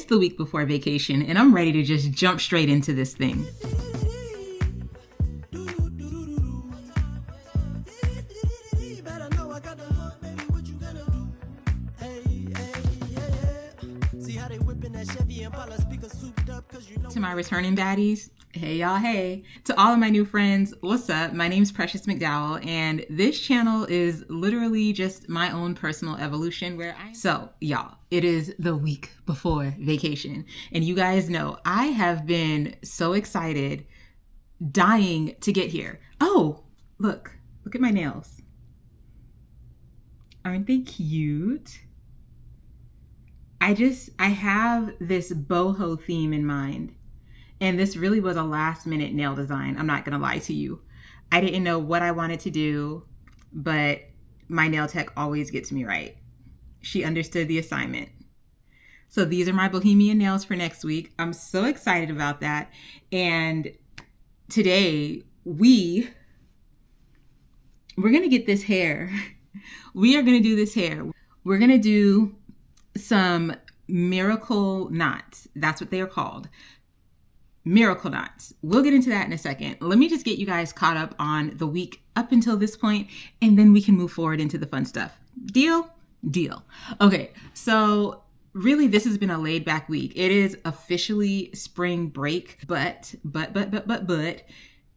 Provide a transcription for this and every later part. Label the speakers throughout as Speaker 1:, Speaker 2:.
Speaker 1: It's the week before vacation, and I'm ready to just jump straight into this thing. To my returning baddies, hey y'all, hey. To all of my new friends, what's up? My name's Precious McDowell, and this channel is literally just my own personal evolution So y'all, it is the week before vacation, and you guys know I have been so excited, dying to get here. Oh, look at my nails. Aren't they cute? I have this boho theme in mind. And this really was a last minute nail design. I'm not going to lie to you. I didn't know what I wanted to do, but my nail tech always gets me right. She understood the assignment. So these are my bohemian nails for next week. I'm so excited about that. And today we're going to get this hair. We are going to do this hair. We're going to do some miracle knots. That's what they are called. Miracle knots. We'll get into that in a second. Let me just get you guys caught up on the week up until this point, and then we can move forward into the fun stuff. Deal? Deal. Okay, so really this has been a laid back week. It is officially spring break, but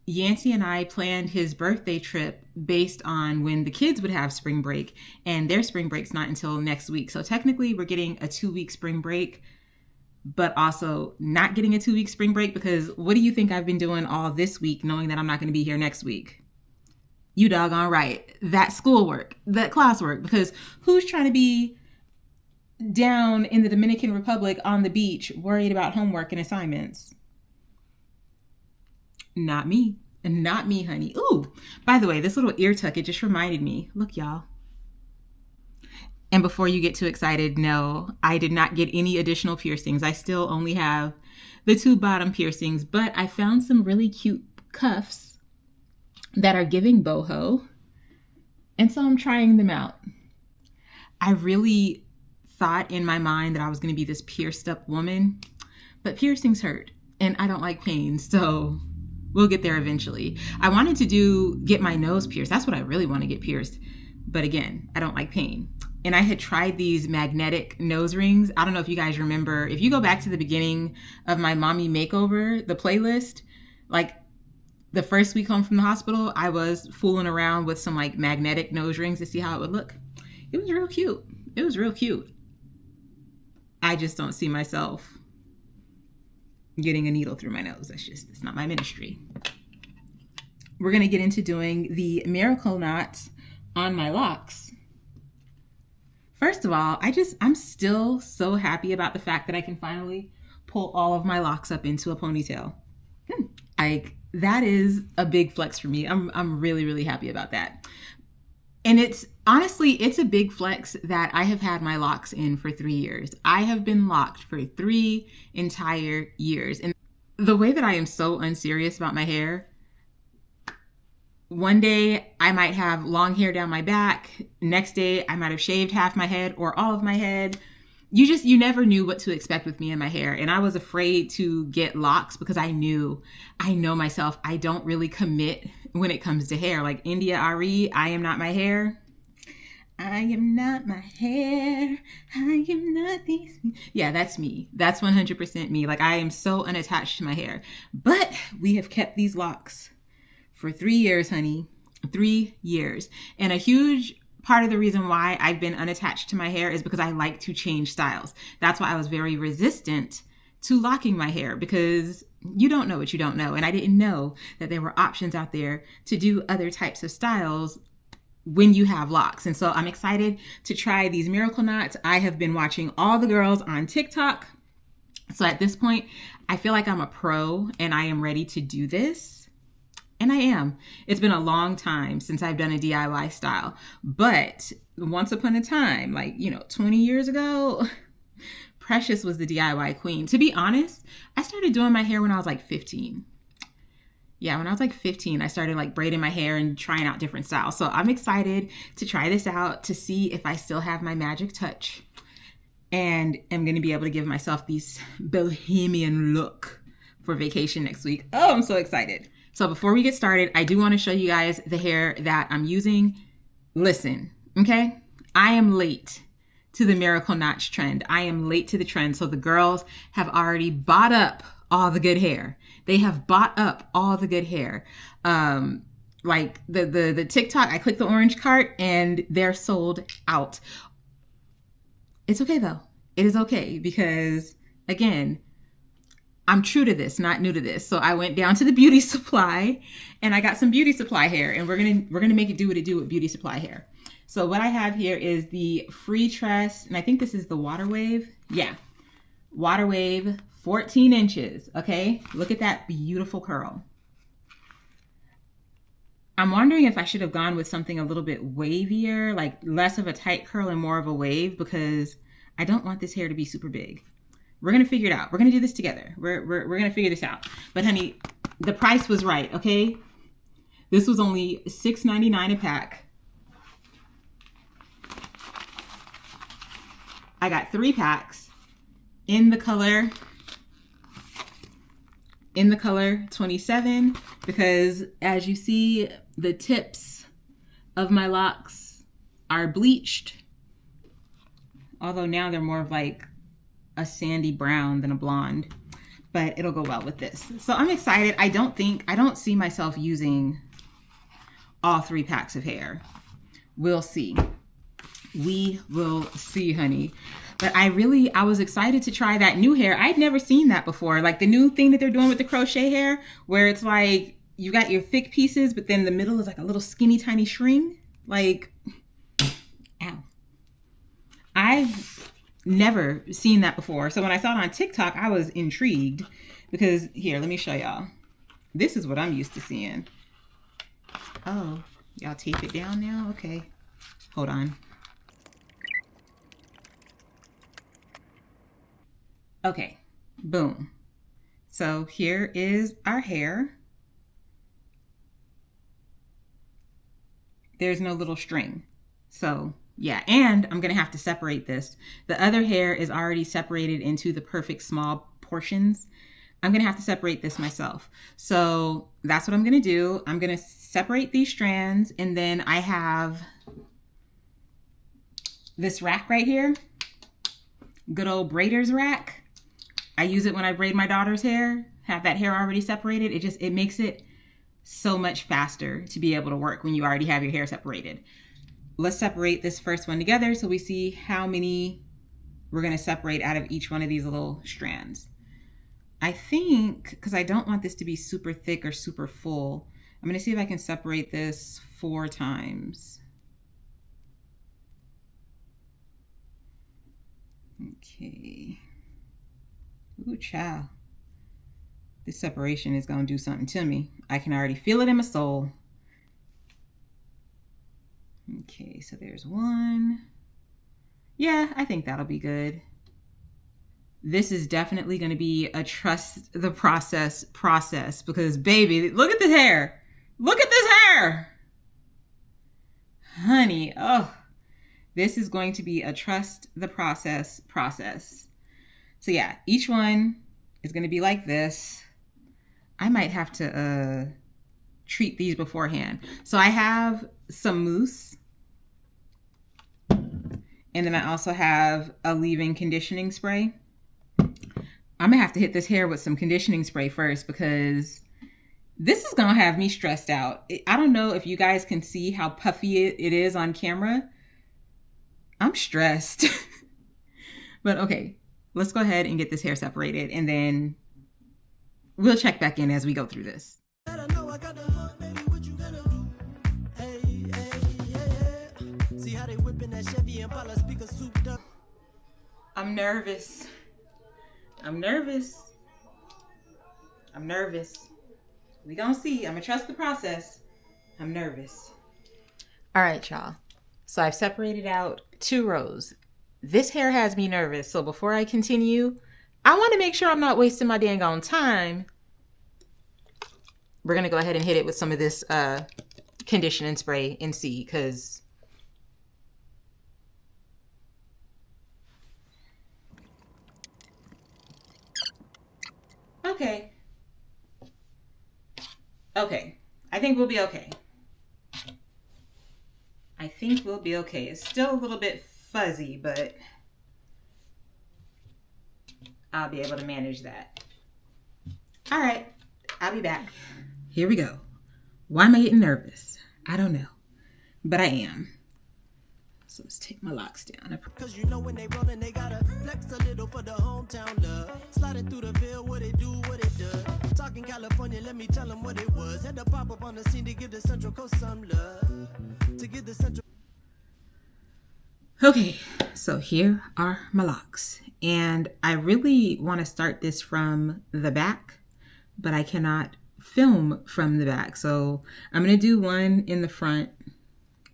Speaker 1: Yancey and I planned his birthday trip based on when the kids would have spring break, and their spring break's not until next week. So technically we're getting a 2-week spring break, but also not getting a 2-week spring break, because what do you think I've been doing all this week knowing that I'm not going to be here next week? You doggone right. That schoolwork, that classwork, because who's trying to be down in the Dominican Republic on the beach worried about homework and assignments? Not me. Not me, honey. Ooh, by the way, this little ear tuck, it just reminded me. Look, y'all. And before you get too excited, no, I did not get any additional piercings. I still only have the 2 bottom piercings, but I found some really cute cuffs that are giving boho. And so I'm trying them out. I really thought in my mind that I was going to be this pierced up woman, but piercings hurt and I don't like pain. So we'll get there eventually. I wanted to get my nose pierced. That's what I really want to get pierced. But again, I don't like pain. And I had tried these magnetic nose rings. I don't know if you guys remember, if you go back to the beginning of my mommy makeover, the playlist, like the first week home from the hospital, I was fooling around with some like magnetic nose rings to see how it would look. It was real cute. It was real cute. I just don't see myself getting a needle through my nose. It's not my ministry. We're going to get into doing the miracle knots on my locks. First of all, I'm still so happy about the fact that I can finally pull all of my locks up into a ponytail. That is a big flex for me. I'm really, really happy about that. And it's a big flex that I have had my locks in for 3 years. I have been locked for 3 entire years. And the way that I am so unserious about my hair, one day I might have long hair down my back. Next day I might have shaved half my head or all of my head. You never knew what to expect with me and my hair. And I was afraid to get locks because I know myself. I don't really commit when it comes to hair. Like India Ari, I am not my hair. I am not my hair. I am not these. Yeah, that's me. That's 100% me. Like I am so unattached to my hair. But we have kept these locks for 3 years, honey. 3 years. And a huge part of the reason why I've been unattached to my hair is because I like to change styles. That's why I was very resistant to locking my hair, because you don't know what you don't know. And I didn't know that there were options out there to do other types of styles when you have locks. And so I'm excited to try these miracle knots. I have been watching all the girls on TikTok. So at this point, I feel like I'm a pro and I am ready to do this. And I am. It's been a long time since I've done a DIY style. But once upon a time, 20 years ago, Precious was the DIY queen. To be honest, I started doing my hair when I was 15. Yeah, when I was 15, I started braiding my hair and trying out different styles. So I'm excited to try this out to see if I still have my magic touch. and am going to be able to give myself this bohemian look for vacation next week. Oh, I'm so excited. So before we get started, I do want to show you guys the hair that I'm using. Listen, okay? I am late to the Miracle Notch trend. I am late to the trend. So the girls have already bought up all the good hair. They have bought up all the good hair. Like the TikTok, I clicked the orange cart and they're sold out. It's okay though. It is okay because, again, I'm true to this, not new to this. So I went down to the beauty supply and I got some beauty supply hair, and we're gonna make it do what it do with beauty supply hair. So what I have here is the Free Tress, and I think this is the Water Wave. Yeah, Water Wave, 14 inches. Okay, look at that beautiful curl. I'm wondering if I should have gone with something a little bit wavier, like less of a tight curl and more of a wave, because I don't want this hair to be super big. We're going to figure it out. We're going to do this together. We're going to figure this out. But honey, the price was right, okay? This was only $6.99 a pack. I got 3 packs in the color 27, because as you see, the tips of my locks are bleached. Although now they're more of like a sandy brown than a blonde, but it'll go well with this. So I'm excited. I don't see myself using all 3 packs of hair. We'll see. We will see, honey. But I was excited to try that new hair. I'd never seen that before. Like the new thing that they're doing with the crochet hair, where it's like you got your thick pieces, but then the middle is like a little skinny tiny string. Like, ow. I've never seen that before. So when I saw it on TikTok, I was intrigued because here, let me show y'all. This is what I'm used to seeing. Oh, y'all tape it down now? Okay. Hold on. Okay, boom. So here is our hair. There's no little string. So yeah, and I'm gonna have to separate this. The other hair is already separated into the perfect small portions. I'm gonna have to separate this myself. So that's what I'm gonna do. I'm gonna separate these strands, and then I have this rack right here. Good old braider's rack. I use it when I braid my daughter's hair, have that hair already separated. It makes it so much faster to be able to work when you already have your hair separated. Let's separate this first one together so we see how many we're gonna separate out of each one of these little strands. I think, because I don't want this to be super thick or super full, I'm gonna see if I can separate this 4 times. Okay. Ooh, child. This separation is going to do something to me. I can already feel it in my soul. Okay, so there's 1. Yeah, I think that'll be good. This is definitely going to be a trust the process because, baby, look at this hair. Look at this hair. Honey, oh, this is going to be a trust the process. So yeah, each one is going to be like this. I might have to treat these beforehand. So I have some mousse. And then I also have a leave-in conditioning spray. I'm going to have to hit this hair with some conditioning spray first because this is going to have me stressed out. I don't know if you guys can see how puffy it is on camera. I'm stressed. But okay. Let's go ahead and get this hair separated, and then we'll check back in as we go through this. I'm nervous. We gonna see. I'm gonna trust the process. I'm nervous. All right, y'all. So I've separated out 2 rows. This hair has me nervous, so before I continue, I want to make sure I'm not wasting my dang on time. We're going to go ahead and hit it with some of this conditioning spray and see, because Okay. Okay. I think we'll be okay. I think we'll be okay. It's still a little bit fuzzy, but I'll be able to manage that. All right. I'll be back. Here we go. Why am I getting nervous? I don't know, but I am. So let's take my locks down. Cause you know when they rollin', they gotta flex a little for the hometown love. Sliding through the Ville, what it do, what it does. Talking California, let me tell them what it was. Had to pop up on the scene to give the Central Coast some love. To give the Central. Okay, so here are my locks. And I really want to start this from the back, but I cannot film from the back. So I'm going to do one in the front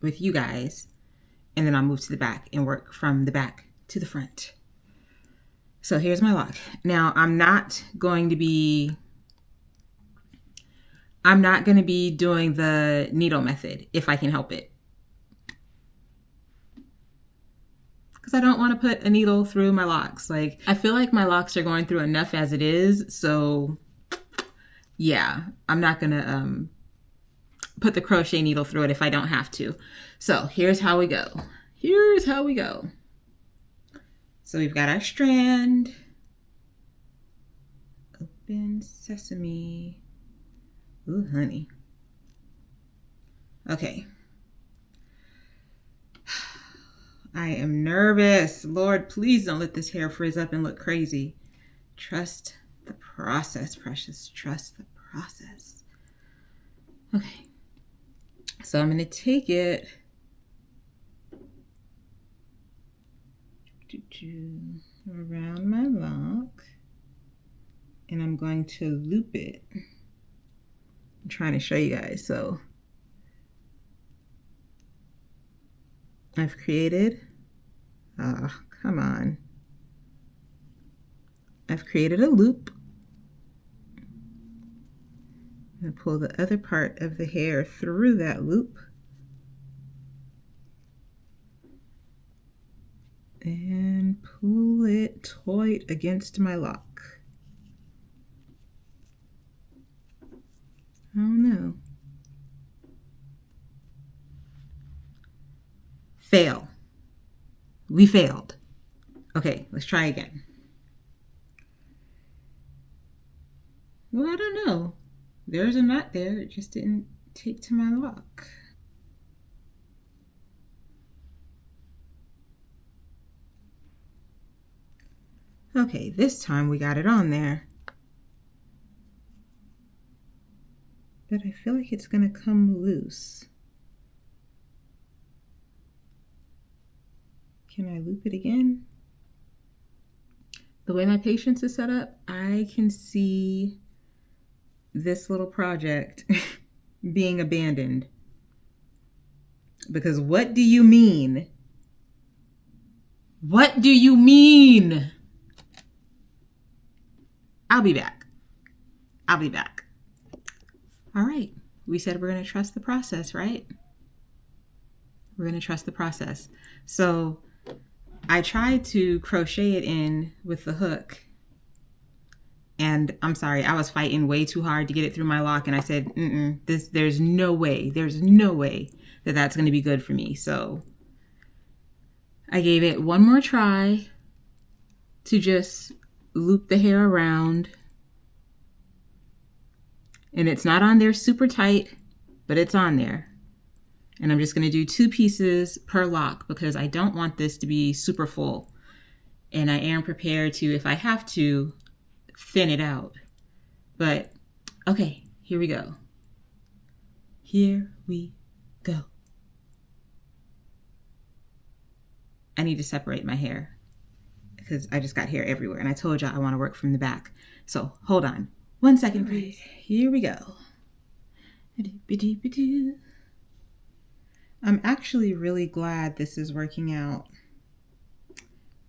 Speaker 1: with you guys, and then I'll move to the back and work from the back to the front. So here's my lock. Now I'm not going to be doing the needle method if I can help it. Because I don't want to put a needle through my locks. Like, I feel like my locks are going through enough as it is. So yeah, I'm not going to put the crochet needle through it if I don't have to. So here's how we go. Here's how we go. So we've got our strand. Open sesame. Ooh, honey. Okay. I am nervous. Lord, please don't let this hair frizz up and look crazy. Trust the process, precious. Trust the process. Okay. So I'm going to take it around my lock, and I'm going to loop it. I'm trying to show you guys. So I've created, come on. I've created a loop. I'm going to pull the other part of the hair through that loop. And pull it tight against my lock. Oh no. Fail. We failed. Okay, let's try again. Well, I don't know. There's a knot there. It just didn't take to my lock. Okay, this time we got it on there. But I feel like it's gonna come loose. Can I loop it again? The way my patience is set up, I can see this little project being abandoned. Because what do you mean? What do you mean? I'll be back. I'll be back. All right. We said we're going to trust the process, right? We're going to trust the process. So I tried to crochet it in with the hook. And I'm sorry, I was fighting way too hard to get it through my lock. And I said, there's no way that that's going to be good for me. So I gave it one more try to just loop the hair around. And it's not on there super tight, but it's on there. And I'm just going to do 2 pieces per lock because I don't want this to be super full. And I am prepared to, if I have to, thin it out. But okay, here we go. Here we go. I need to separate my hair because I just got hair everywhere. And I told y'all I want to work from the back. So hold on. 1 second, please. Here we go. I'm actually really glad this is working out.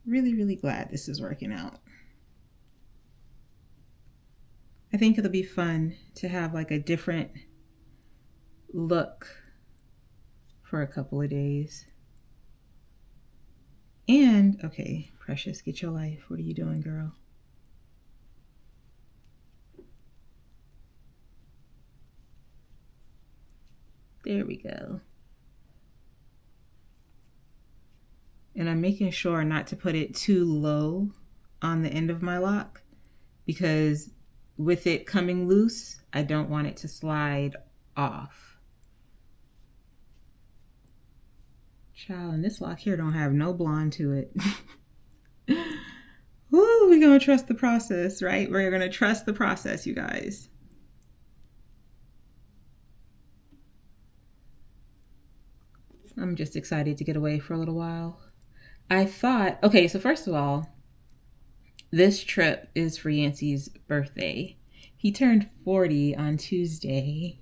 Speaker 1: Really glad this is working out. I think it'll be fun to have like a different look for a couple of days. And, okay, Precious, get your life. What are you doing, girl? There we go. And I'm making sure not to put it too low on the end of my lock, because with it coming loose, I don't want it to slide off. Child, and this lock here don't have no blonde to it. Woo, we're gonna trust the process, right? We're gonna trust the process, you guys. I'm just excited to get away for a little while. I thought, okay, so first of all, this trip is for Yancey's birthday. He turned 40 on Tuesday.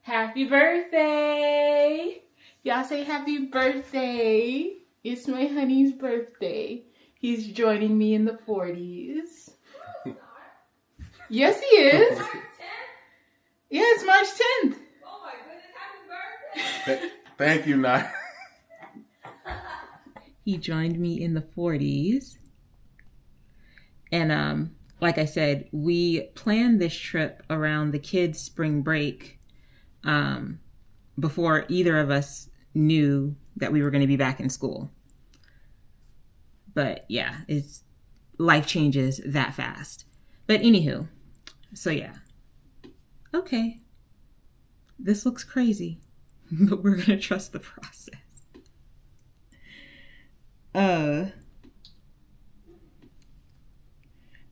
Speaker 1: Happy birthday! Y'all say happy birthday. It's my honey's birthday. He's joining me in the 40s. Yes, he is. March 10th? Yeah, it's March 10th.
Speaker 2: Oh my goodness, happy birthday.
Speaker 3: Thank you, Nye.
Speaker 1: He joined me in the 40s. And like I said, we planned this trip around the kids' spring break before either of us knew that we were going to be back in school. But yeah, life changes that fast. But anywho, so yeah. Okay. This looks crazy, but we're going to trust the process. But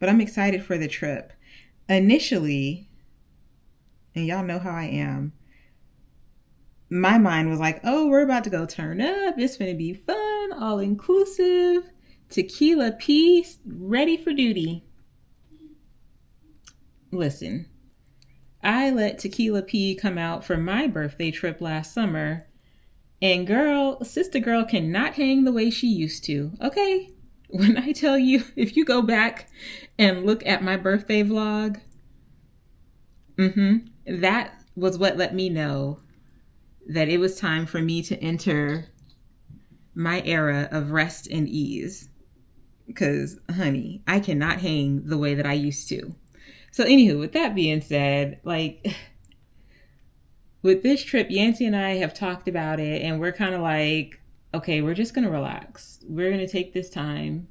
Speaker 1: I'm excited for the trip. Initially, and y'all know how I am, my mind was like, oh, we're about to go turn up. It's going to be fun, all inclusive, tequila piece, ready for duty. Listen, I let Tequila P come out for my birthday trip last summer, and sister girl cannot hang the way she used to, okay? When I tell you, if you go back and look at my birthday vlog, that was what let me know that it was time for me to enter my era of rest and ease. Because, honey, I cannot hang the way that I used to. So anywho, with that being said, like, with this trip, Yancey and I have talked about it, and we're kind of like, okay, we're just going to relax. We're going to take this time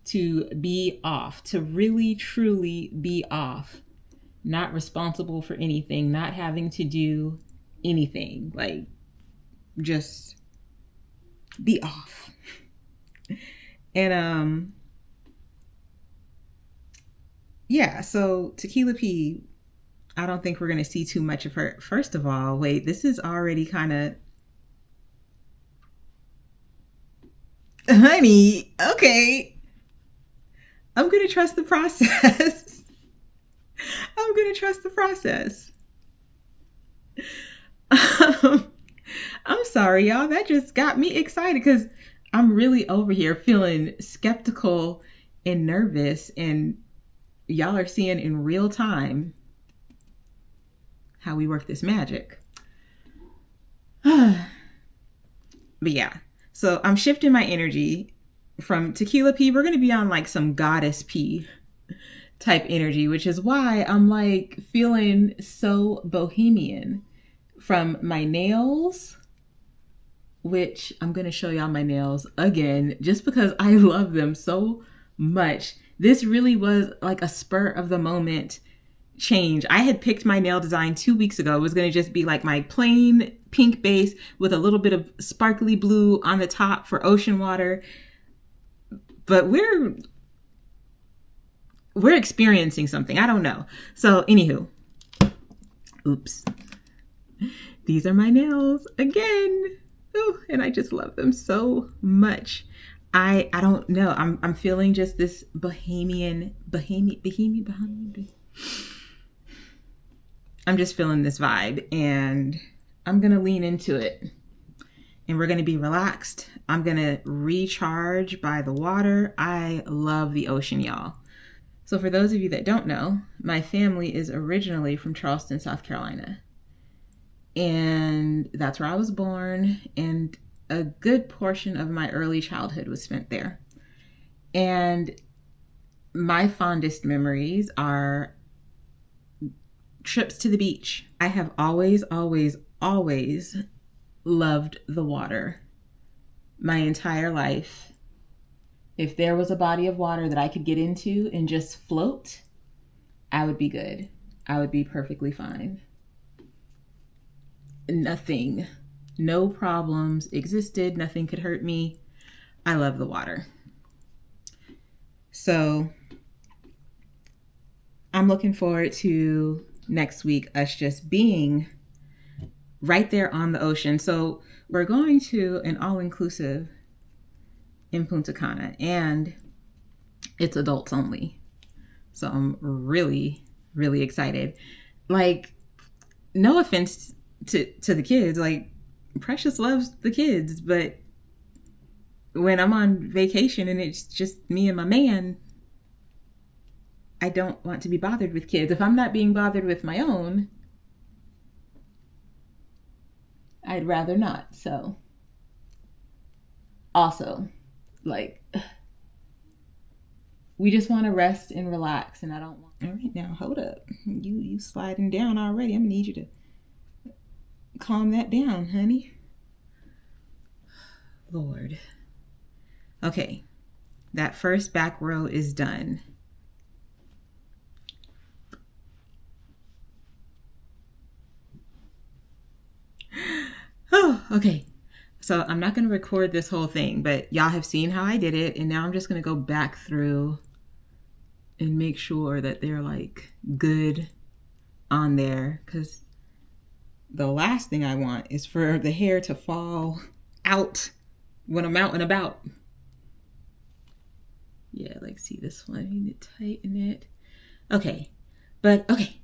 Speaker 1: to be off, to really, truly be off. Not responsible for anything, not having to do anything. Like, just be off. And, yeah, so Tequila P, I don't think we're going to see too much of her. First of all, wait, this is already kind of... Honey, okay. I'm going to trust the process. I'm going to trust the process. I'm sorry, y'all. That just got me excited because I'm really over here feeling skeptical and nervous, and y'all are seeing in real time how we work this magic. But yeah, so I'm shifting my energy from Tequila P. We're going to be on like some Goddess P type energy, which is why I'm like feeling so bohemian. From my nails, which I'm going to show y'all my nails again, just because I love them so much. This really was like a spur of the moment change. I had picked my nail design 2 weeks ago. It was going to just be like my plain pink base with a little bit of sparkly blue on the top for ocean water. But we're experiencing something. I don't know. So anywho, oops. These are my nails again. Oh, and I just love them so much. I don't know. I'm feeling just this bohemian. I'm just feeling this vibe, and I'm going to lean into it, and we're going to be relaxed. I'm going to recharge by the water. I love the ocean, y'all. So for those of you that don't know, my family is originally from Charleston, South Carolina. And that's where I was born, and a good portion of my early childhood was spent there. And my fondest memories are trips to the beach. I have always always loved the water my entire life. If there was a body of water that I could get into and just float, I would be good. I would be perfectly fine. Nothing, no problems existed. Nothing could hurt me. I love the water. So I'm looking forward to next week, us just being right there on the ocean. So we're going to an all-inclusive in Punta Cana, and it's adults only. So I'm really, really excited. Like, no offense to the kids. Like, Precious loves the kids, but when I'm on vacation and it's just me and my man, I don't want to be bothered with kids. If I'm not being bothered with my own, I'd rather not. So also, like, we just want to rest and relax, and I don't want. All right, now hold up. You sliding down already. I'm gonna need you to calm that down, honey. Lord. Okay, that first back row is done. Oh, okay. So I'm not going to record this whole thing, but y'all have seen how I did it, and now I'm just going to go back through and make sure that they're like good on there, because the last thing I want is for the hair to fall out when I'm out and about. Yeah, like, see this one, you need to tighten it. Okay, but okay,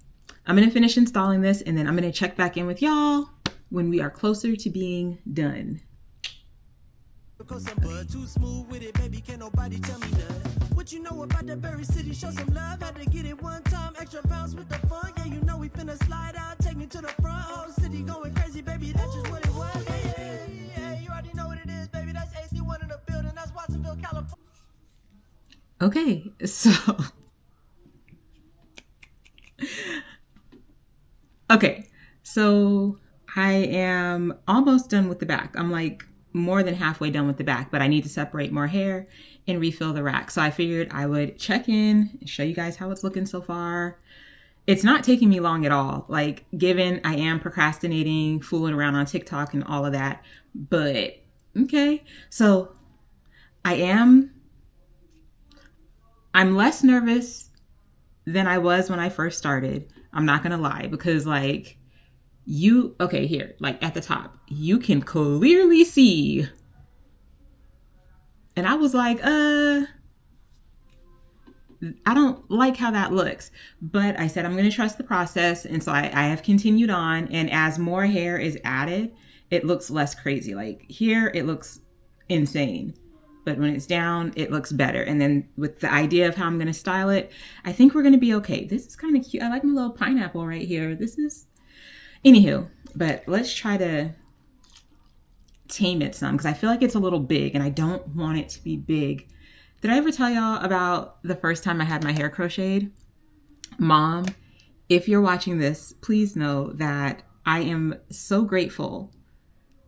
Speaker 1: I'm going to finish installing this, and then I'm going to check back in with y'all when we are closer to being done.
Speaker 3: Cause I'm too smooth with it, baby, can't nobody tell me nothing. What you know about the Berry City? Show some love, had to get it one time, extra pounds with the fun. Yeah, you know we finna slide out, take me to the front. Whole city going crazy, baby, that's just what it was. Yeah, you already know what it is, baby, that's AC1 in the building, that's Watsonville, California.
Speaker 1: Okay, so I am almost done with the back. I'm like more than halfway done with the back, but I need to separate more hair and refill the rack. So I figured I would check in and show you guys how it's looking so far. It's not taking me long at all, like, given I am procrastinating, fooling around on TikTok and all of that. But okay, so I'm less nervous than I was when I first started. I'm not gonna lie, because like, okay, here, like at the top, you can clearly see. And I was like, I don't like how that looks. But I said, I'm going to trust the process. And so I have continued on. And as more hair is added, it looks less crazy. Like here, it looks insane. But when it's down, it looks better. And then with the idea of how I'm going to style it, I think we're going to be okay. This is kind of cute. I like my little pineapple right here. Anywho, but let's try to tame it some, because I feel like it's a little big and I don't want it to be big. Did I ever tell y'all about the first time I had my hair crocheted? Mom, if you're watching this, please know that I am so grateful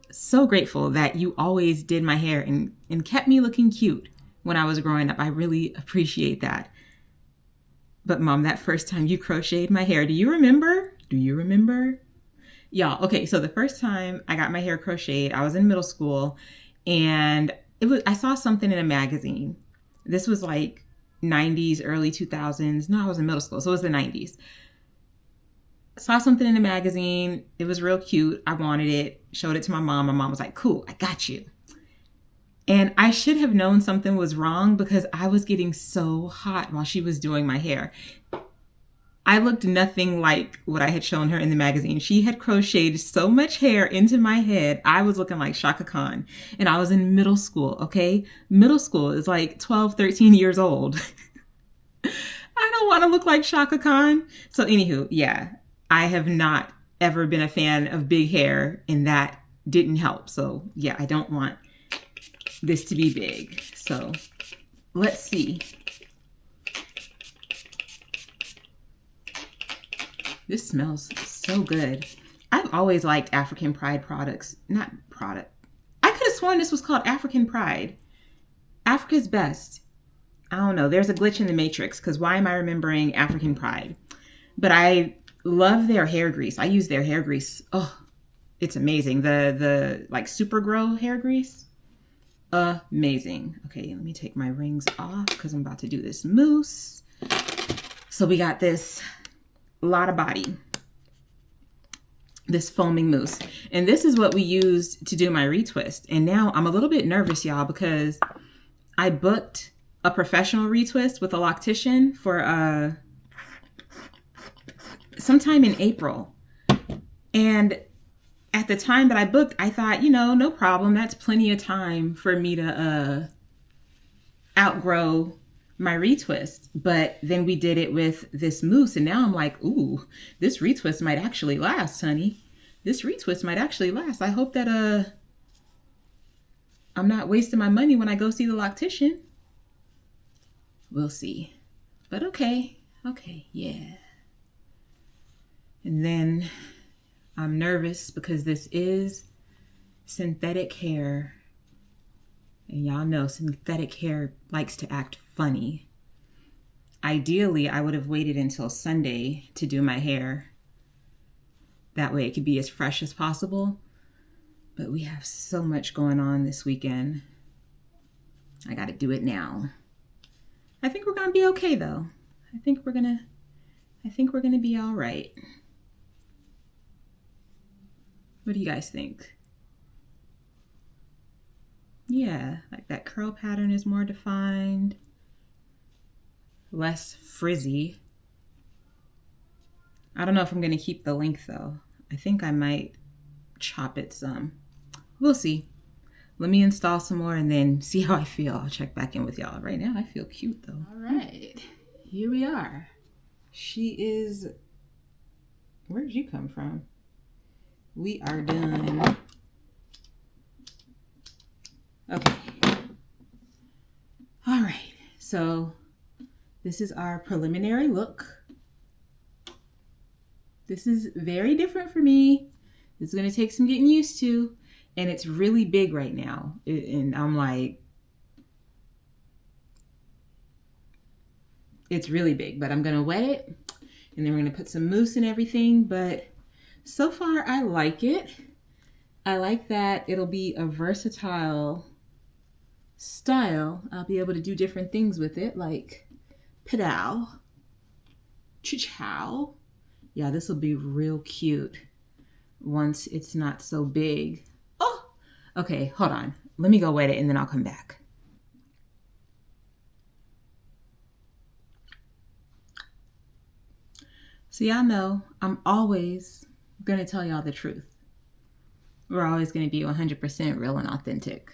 Speaker 1: that you always did my hair and kept me looking cute when I was growing up. I really appreciate that. But Mom, that first time you crocheted my hair, do you remember? Y'all, okay, so the first time I got my hair crocheted, I was in middle school, and I saw something in a magazine. This was like 90s, early 2000s. No, I was in middle school, so it was the 90s. Saw something in a magazine. It was real cute. I wanted it. Showed it to my mom. My mom was like, cool, I got you. And I should have known something was wrong, because I was getting so hot while she was doing my hair. I looked nothing like what I had shown her in the magazine. She had crocheted so much hair into my head. I was looking like Shaka Khan. And I was in middle school, okay? Middle school is like 12, 13 years old. I don't want to look like Shaka Khan. So anywho, yeah, I have not ever been a fan of big hair, and that didn't help. So yeah, I don't want this to be big. So let's see. This smells so good. I've always liked African Pride products. Not product. I could have sworn this was called African Pride. Africa's Best. I don't know. There's a glitch in the matrix because why am I remembering African Pride? But I love their hair grease. I use their hair grease. Oh, it's amazing. The like Super Grow hair grease. Amazing. Okay, let me take my rings off because I'm about to do this mousse. So we got this Lotta Body, this foaming mousse. And this is what we used to do my retwist. And now I'm a little bit nervous, y'all, because I booked a professional retwist with a loctician for sometime in April. And at the time that I booked, I thought, no problem. That's plenty of time for me to outgrow my retwist. But then we did it with this mousse. And now I'm like, ooh, this retwist might actually last, honey. This retwist might actually last. I hope that I'm not wasting my money when I go see the loctician. We'll see. But okay, yeah. And then I'm nervous because this is synthetic hair. And y'all know synthetic hair likes to act funny. Ideally, I would have waited until Sunday to do my hair. That way it could be as fresh as possible. But we have so much going on this weekend. I got to do it now. I think we're going to be okay though. I think we're going to be all right. What do you guys think? Yeah, like that curl pattern is more defined, less frizzy. I don't know if I'm going to keep the length though. I think I might chop it some. We'll see. Let me install some more and then see how I feel. I'll check back in with y'all. Right now, I feel cute though. All right, here we are. She is, where did you come from? We are done. Okay. All right. So this is our preliminary look. This is very different for me. This is going to take some getting used to. And it's really big right now. And I'm like, it's really big. But I'm going to wet it. And then we're going to put some mousse and everything. But so far, I like it. I like that it'll be a versatile style. I'll be able to do different things with it, like pedal, chichow. Yeah, this will be real cute once it's not so big. Oh, okay, hold on. Let me go wet it and then I'll come back. So y'all know I'm always going to tell y'all the truth. We're always going to be 100% real and authentic.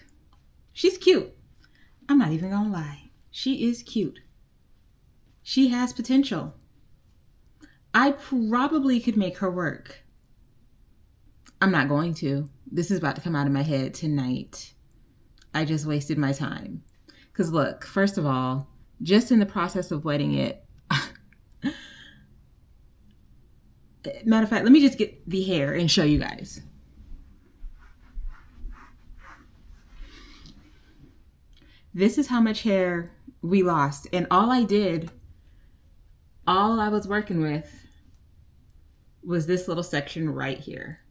Speaker 1: She's cute. I'm not even going to lie. She is cute. She has potential. I probably could make her work. I'm not going to. This is about to come out of my head tonight. I just wasted my time. Because look, first of all, just in the process of wetting it, matter of fact, let me just get the hair and show you guys. This is how much hair we lost. And all I was working with was this little section right here.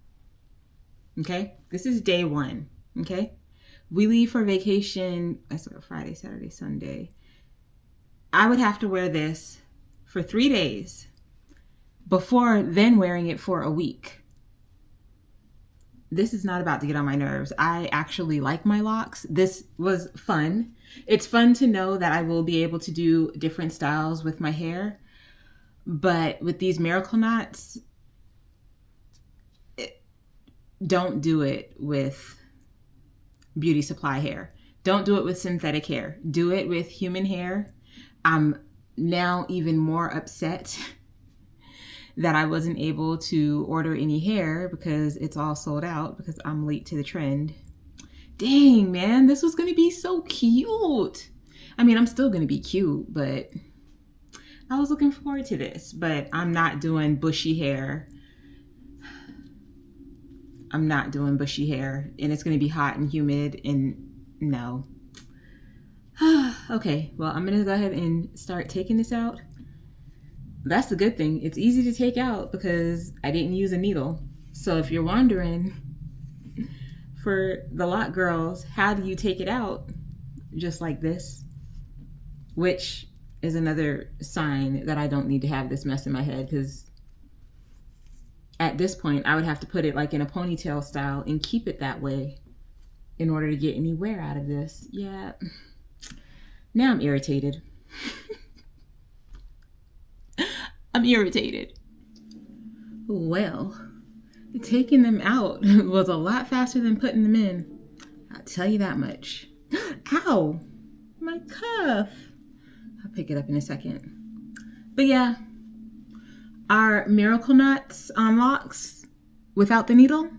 Speaker 1: Okay? This is day 1. Okay? We leave for vacation, that's Friday, Saturday, Sunday. I would have to wear this for 3 days before then wearing it for a week. This is not about to get on my nerves. I actually like my locks. This was fun. It's fun to know that I will be able to do different styles with my hair. But with these miracle knots, don't do it with beauty supply hair. Don't do it with synthetic hair. Do it with human hair. I'm now even more upset that I wasn't able to order any hair because it's all sold out because I'm late to the trend. Dang, man, this was going to be so cute. I mean, I'm still going to be cute, but I was looking forward to this. But I'm not doing bushy hair. I'm not doing bushy hair, and it's going to be hot and humid, and no. Okay, well, I'm going to go ahead and start taking this out. That's the good thing. It's easy to take out because I didn't use a needle. So if you're wondering, for the lot girls, how do you take it out? Just like this, which is another sign that I don't need to have this mess in my head, because at this point I would have to put it like in a ponytail style and keep it that way in order to get any wear out of this. Yeah, now I'm irritated. I'm irritated. Well, taking them out was a lot faster than putting them in. I'll tell you that much. Ow! My cuff. I'll pick it up in a second. But yeah, our miracle knots on locks without the needle.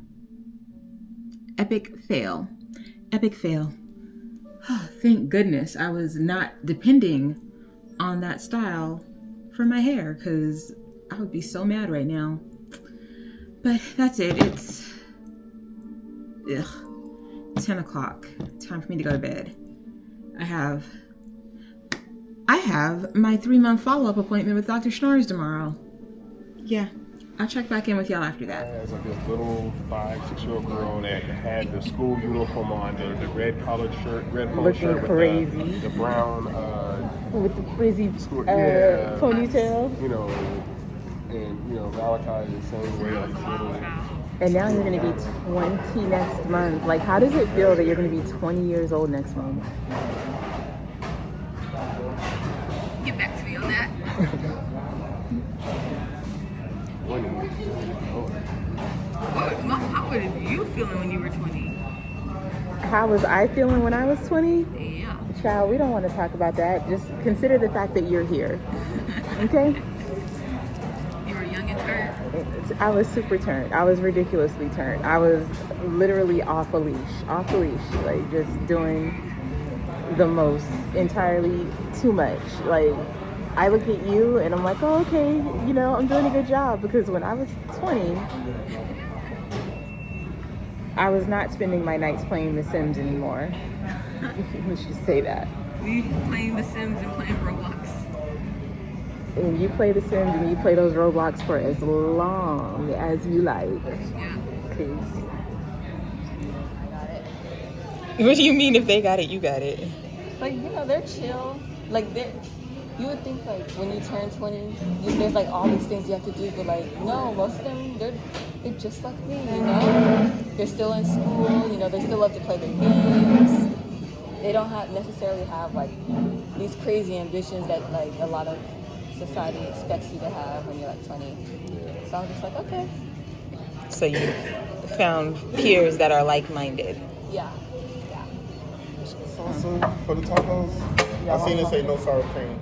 Speaker 1: Epic fail. Epic fail. Oh, thank goodness I was not depending on that style for my hair, because I would be so mad right now. But that's it. It's 10 o'clock. Time for me to go to bed. I have my 3-month follow-up appointment with Dr. Schnorrs tomorrow. Yeah, I'll check back in with y'all after that.
Speaker 4: As like this little 5-6-year-old girl that had the school uniform on, the red collared shirt,
Speaker 5: Looking crazy.
Speaker 4: with the brown
Speaker 5: with the frizzy ponytail.
Speaker 4: You know, and you know, Valentine the same way, like little.
Speaker 5: And now you're going to be 20 next month. Like, how does it feel that you're going to be 20 years old next month?
Speaker 1: Get back to me on that.
Speaker 4: 20.
Speaker 1: How were you feeling when you were 20?
Speaker 5: How was I feeling when I was 20?
Speaker 1: Yeah.
Speaker 5: Child, we don't want to talk about that. Just consider the fact that you're here. Okay?
Speaker 1: You were young and turned.
Speaker 5: I was super turned. I was ridiculously turned. I was literally off a leash, like just doing the most, entirely too much. Like, I look at you and I'm like, oh, okay, you know, I'm doing a good job, because when I was 20, I was not spending my nights playing The Sims anymore. We should say that.
Speaker 1: We playing The Sims and playing Roblox.
Speaker 5: And you play The Sims and you play those Roblox for as long as you like.
Speaker 1: Yeah.
Speaker 5: Cause
Speaker 1: What do you mean if they got it, you got it?
Speaker 5: like, you know, they're chill. Like, you would think like when you turn 20, there's like all these things you have to do, but like no, most of them they're just like me, you know. They're still in school, you know. They still love to play their games. They don't necessarily have like these crazy ambitions that like a lot of society expects you to have when you're like 20. So I was just like, okay.
Speaker 1: So you found peers that are like-minded.
Speaker 5: Yeah.
Speaker 4: Salsa for the tacos. I seen it say no sour cream.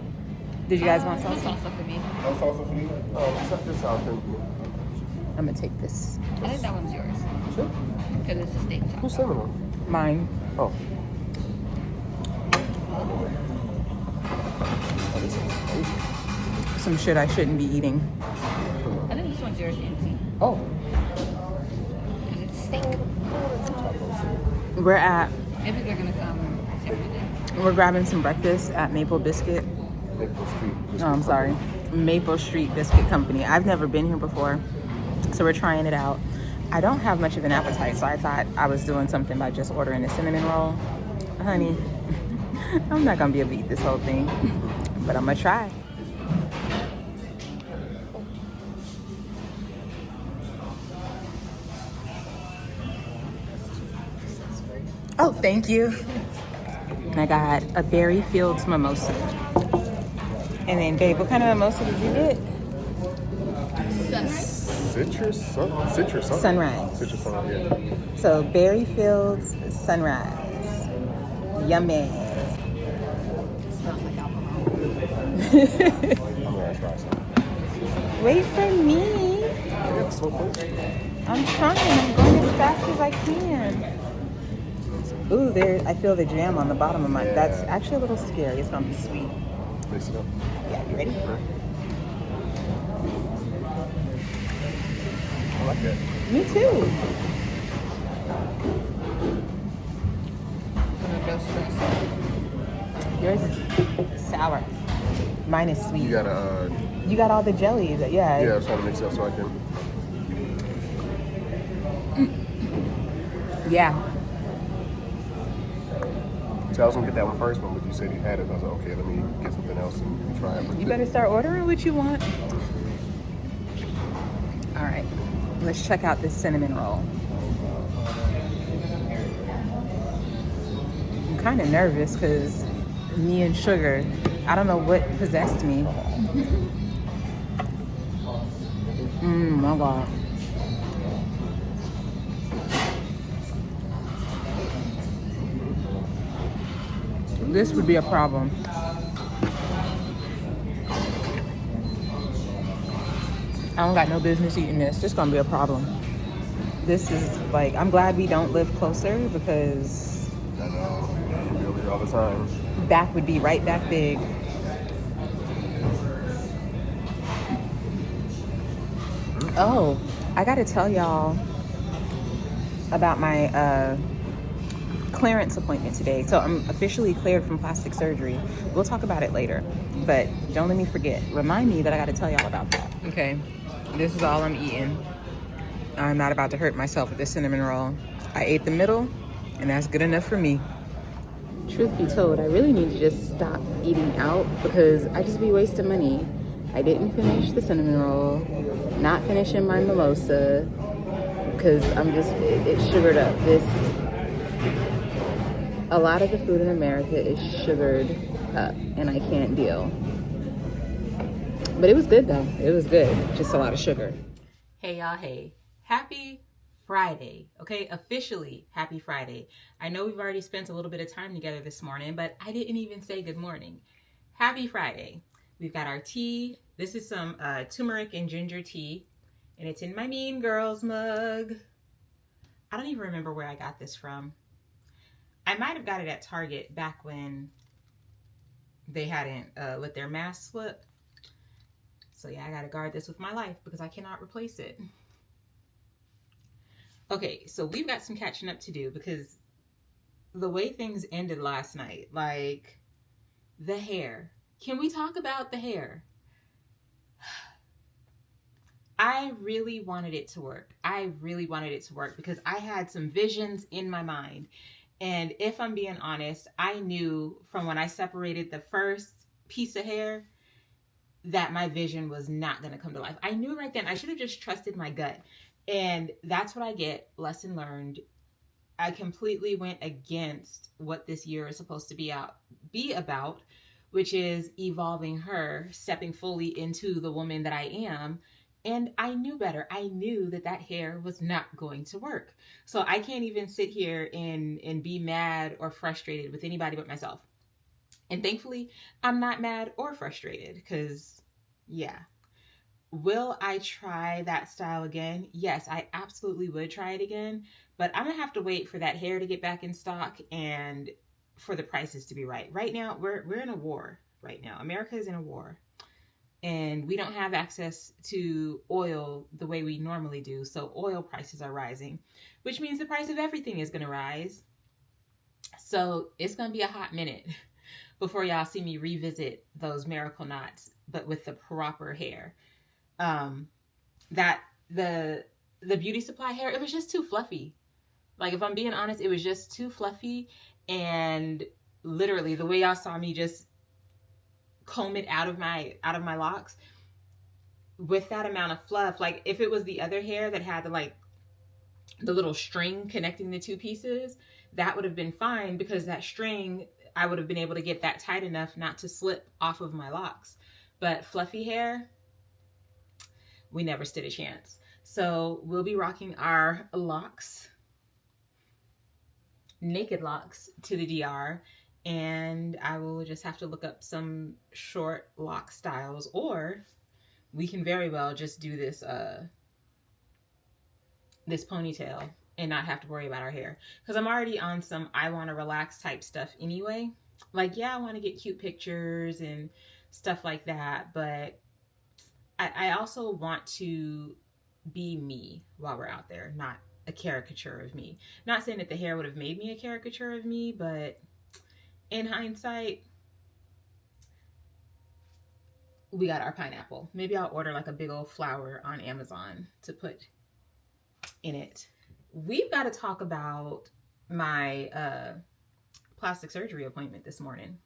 Speaker 5: Did you guys want salsa?
Speaker 1: Salsa for me.
Speaker 4: No salsa for you? Oh, check this out.
Speaker 5: I'm gonna take this.
Speaker 1: I think that one's yours.
Speaker 4: Sure.
Speaker 1: Because it's a steak taco.
Speaker 4: Who's sending one?
Speaker 5: Mine.
Speaker 4: Oh.
Speaker 5: Some shit I shouldn't be eating.
Speaker 1: I think this one's yours, Nancy.
Speaker 5: Oh.
Speaker 1: Because it's steak.
Speaker 5: We're at.
Speaker 1: Maybe they're going to come separately.
Speaker 5: We're grabbing some breakfast at Maple Biscuit.
Speaker 4: Maple Street.
Speaker 5: Oh, I'm sorry. Maple Street Biscuit Company. I've never been here before, so we're trying it out. I don't have much of an appetite, so I thought I was doing something by just ordering a cinnamon roll. Honey, I'm not gonna be able to eat this whole thing, but I'm gonna try. Oh, thank you. And I got a Berry Fields mimosa. And then, babe, what kind of mimosa did you get?
Speaker 4: Citrus something.
Speaker 5: Sunrise.
Speaker 4: Citrus something, yeah.
Speaker 5: So, Berry Fields Sunrise. Yummy.
Speaker 1: Smells like alcohol.
Speaker 4: I'm gonna try some.
Speaker 5: Wait for me.
Speaker 4: Yeah, so close.
Speaker 5: I'm trying. I'm going as fast as I can. Ooh, there! I feel the jam on the bottom of my.
Speaker 4: Yeah.
Speaker 5: That's actually a little scary. It's gonna be sweet.
Speaker 4: Mix it up.
Speaker 5: Yeah, you ready?
Speaker 4: I like that.
Speaker 5: Me too.
Speaker 1: Mine is sweet.
Speaker 4: You gotta,
Speaker 1: You got all the jellies. Yeah.
Speaker 4: yeah, I was trying to mix it up so I can.
Speaker 1: Yeah.
Speaker 4: So I was gonna get that one first one, but you said you had it. I was like, okay, let me get something else and try it.
Speaker 1: You better start ordering what you want. All right. Let's check out this cinnamon roll. I'm kind of nervous because me and sugar, I don't know what possessed me. My God. This would be a problem. I don't got no business eating this. This is gonna be a problem. This is like, I'm glad we don't live closer because
Speaker 4: I know. You'll be all the time.
Speaker 1: back would be right back big. Oh, I gotta tell y'all about my clearance appointment today. So I'm officially cleared from plastic surgery. We'll talk about it later, but don't let me forget. Remind me that I gotta tell y'all about that. Okay, this is all I'm eating. I'm not about to hurt myself with this cinnamon roll. I ate the middle, and that's good enough for me. Truth be told, I really need to just stop eating out because I just be wasting money. I didn't finish the cinnamon roll, not finishing my mimosa, because it's sugared up. A lot of the food in America is sugared up, and I can't deal. But it was good though. It was good. Just a lot of sugar. Hey y'all, hey. Happy Friday. Okay, officially happy Friday. I know we've already spent a little bit of time together this morning, but I didn't even say good morning. Happy Friday. We've got our tea. This is some turmeric and ginger tea, and it's in my Mean Girls mug. I don't even remember where I got this from. I might have got it at Target back when they hadn't let their mask slip. So yeah, I gotta guard this with my life because I cannot replace it. Okay, so we've got some catching up to do because the way things ended last night, like the hair. Can we talk about the hair? I really wanted it to work. I really wanted it to work because I had some visions in my mind. And if I'm being honest, I knew from when I separated the first piece of hair that my vision was not going to come to life. I knew right then. I should have just trusted my gut. And that's what I get. Lesson learned. I completely went against what this year is supposed to be about, which is evolving her, stepping fully into the woman that I am. And I knew better. I knew that hair was not going to work. So I can't even sit here and be mad or frustrated with anybody but myself. And thankfully, I'm not mad or frustrated because, yeah. Will I try that style again? Yes, I absolutely would try it again. But I'm going to have to wait for that hair to get back in stock and for the prices to be right. Right now, we're in a war right now. America is in a war. And we don't have access to oil the way we normally do. So oil prices are rising, which means the price of everything is going to rise. So it's going to be a hot minute before y'all see me revisit those miracle knots, but with the proper hair. That the beauty supply hair, it was just too fluffy. Like, if I'm being honest, it was just too fluffy. And literally the way y'all saw me just comb it out of my locks with that amount of fluff, like if it was the other hair that had the little string connecting the two pieces, that would have been fine because that string, I would have been able to get that tight enough not to slip off of my locks. But fluffy hair, we never stood a chance. So we'll be rocking our locks, naked locks, to the DR. And I will just have to look up some short lock styles, or we can very well just do this this ponytail and not have to worry about our hair. Because I'm already on some I want to relax type stuff anyway. Like, yeah, I want to get cute pictures and stuff like that, but I also want to be me while we're out there, not a caricature of me. Not saying that the hair would have made me a caricature of me, but in hindsight, we got our pineapple. Maybe I'll order like a big old flower on Amazon to put in it. We've got to talk about my plastic surgery appointment this morning.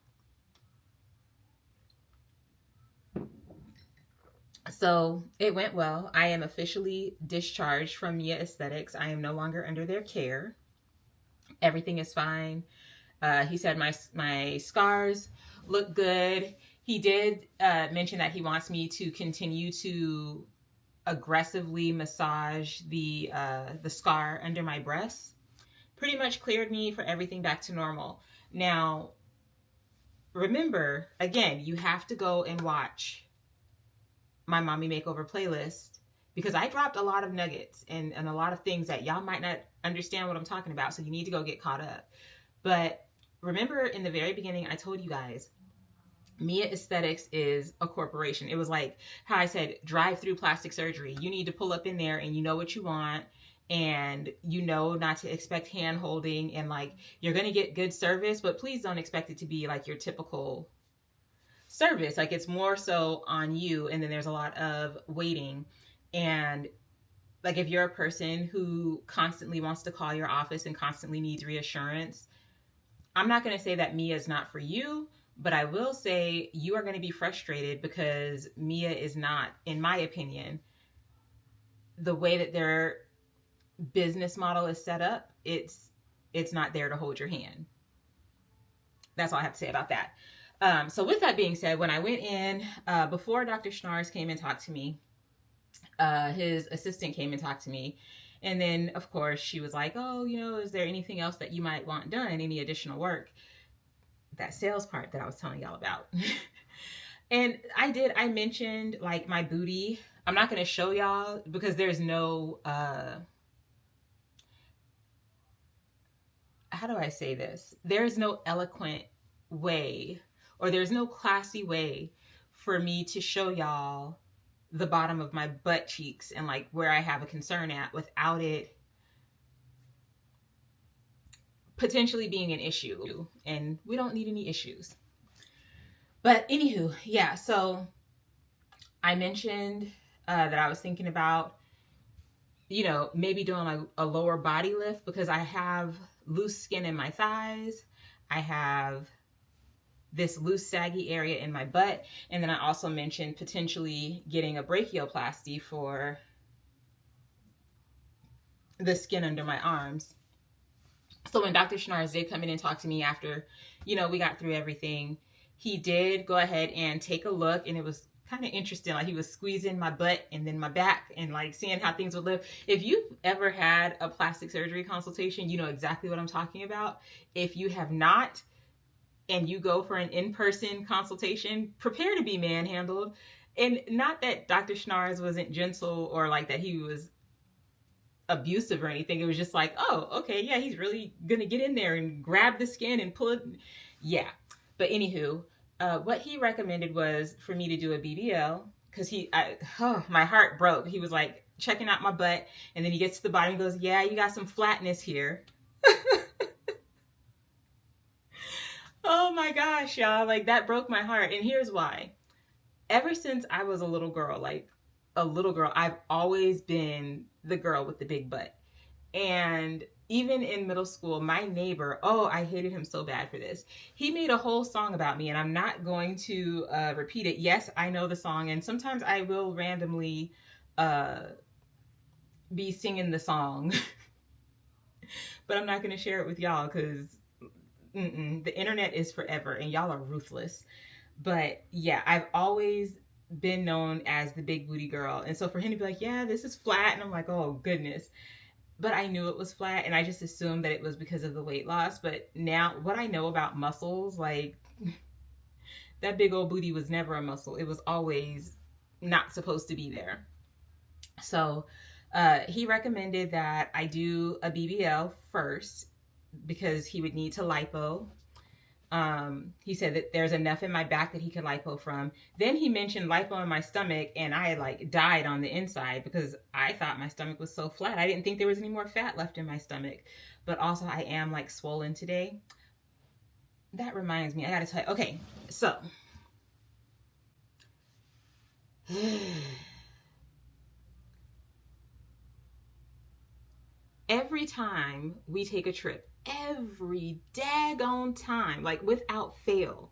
Speaker 1: So it went well. I am officially discharged from Mia Aesthetics. I am no longer under their care. Everything is fine. He said my scars look good. He did mention that he wants me to continue to aggressively massage the scar under my breast. Pretty much cleared me for everything back to normal. Now, remember, again, you have to go and watch my mommy makeover playlist, because I dropped a lot of nuggets and a lot of things that y'all might not understand what I'm talking about. So you need to go get caught up. But remember, in the very beginning, I told you guys, Mia Aesthetics is a corporation. It was like how I said, drive-through plastic surgery. You need to pull up in there and you know what you want, and you know not to expect hand holding, and like you're going to get good service, but please don't expect it to be like your typical service. Like, it's more so on you, and then there's a lot of waiting. And like, if you're a person who constantly wants to call your office and constantly needs reassurance, I'm not going to say that Mia is not for you, but I will say you are going to be frustrated because Mia is not, in my opinion, the way that their business model is set up, it's not there to hold your hand. That's all I have to say about that. So with that being said, when I went in, before Dr. Schnars came and talked to me, his assistant came and talked to me. And then, of course, she was like, oh, is there anything else that you might want done? Any additional work? That sales part that I was telling y'all about. And I mentioned like my booty. I'm not going to show y'all because there's no, how do I say this? There's no eloquent way, or there's no classy way for me to show y'all the bottom of my butt cheeks and like where I have a concern at without it potentially being an issue. And we don't need any issues. But anywho, yeah, so I mentioned that I was thinking about, maybe doing like a lower body lift because I have loose skin in my thighs. I have this loose saggy area in my butt. And then I also mentioned potentially getting a brachioplasty for the skin under my arms. So when Dr. Schnars did come in and talk to me after, we got through everything, he did go ahead and take a look, and it was kind of interesting. Like, he was squeezing my butt and then my back and like seeing how things would live. If you've ever had a plastic surgery consultation, you know exactly what I'm talking about. If you have not, and you go for an in-person consultation, prepare to be manhandled. And not that Dr. Schnars wasn't gentle or like that he was abusive or anything. It was just like, oh, okay, yeah, he's really gonna get in there and grab the skin and pull it. Yeah. But anywho, what he recommended was for me to do a BBL, because my heart broke. He was like checking out my butt, and then he gets to the bottom and goes, yeah, you got some flatness here. Oh my gosh, y'all, like that broke my heart. And here's why. Ever since I was a little girl, I've always been the girl with the big butt. And even in middle school, my neighbor, I hated him so bad for this. He made a whole song about me, and I'm not going to repeat it. Yes, I know the song, and sometimes I will randomly be singing the song. But I'm not going to share it with y'all because the internet is forever, and y'all are ruthless. But yeah, I've always been known as the big booty girl. And so for him to be like, yeah, this is flat. And I'm like, oh goodness. But I knew it was flat, and I just assumed that it was because of the weight loss. But now what I know about muscles, like that big old booty was never a muscle. It was always not supposed to be there. So he recommended that I do a BBL first because he would need to lipo. He said that there's enough in my back that he could lipo from. Then he mentioned lipo in my stomach, and I like died on the inside because I thought my stomach was so flat. I didn't think there was any more fat left in my stomach. But also I am like swollen today. That reminds me, I gotta tell you. Okay, so Every time we take a trip, every daggone time, like without fail,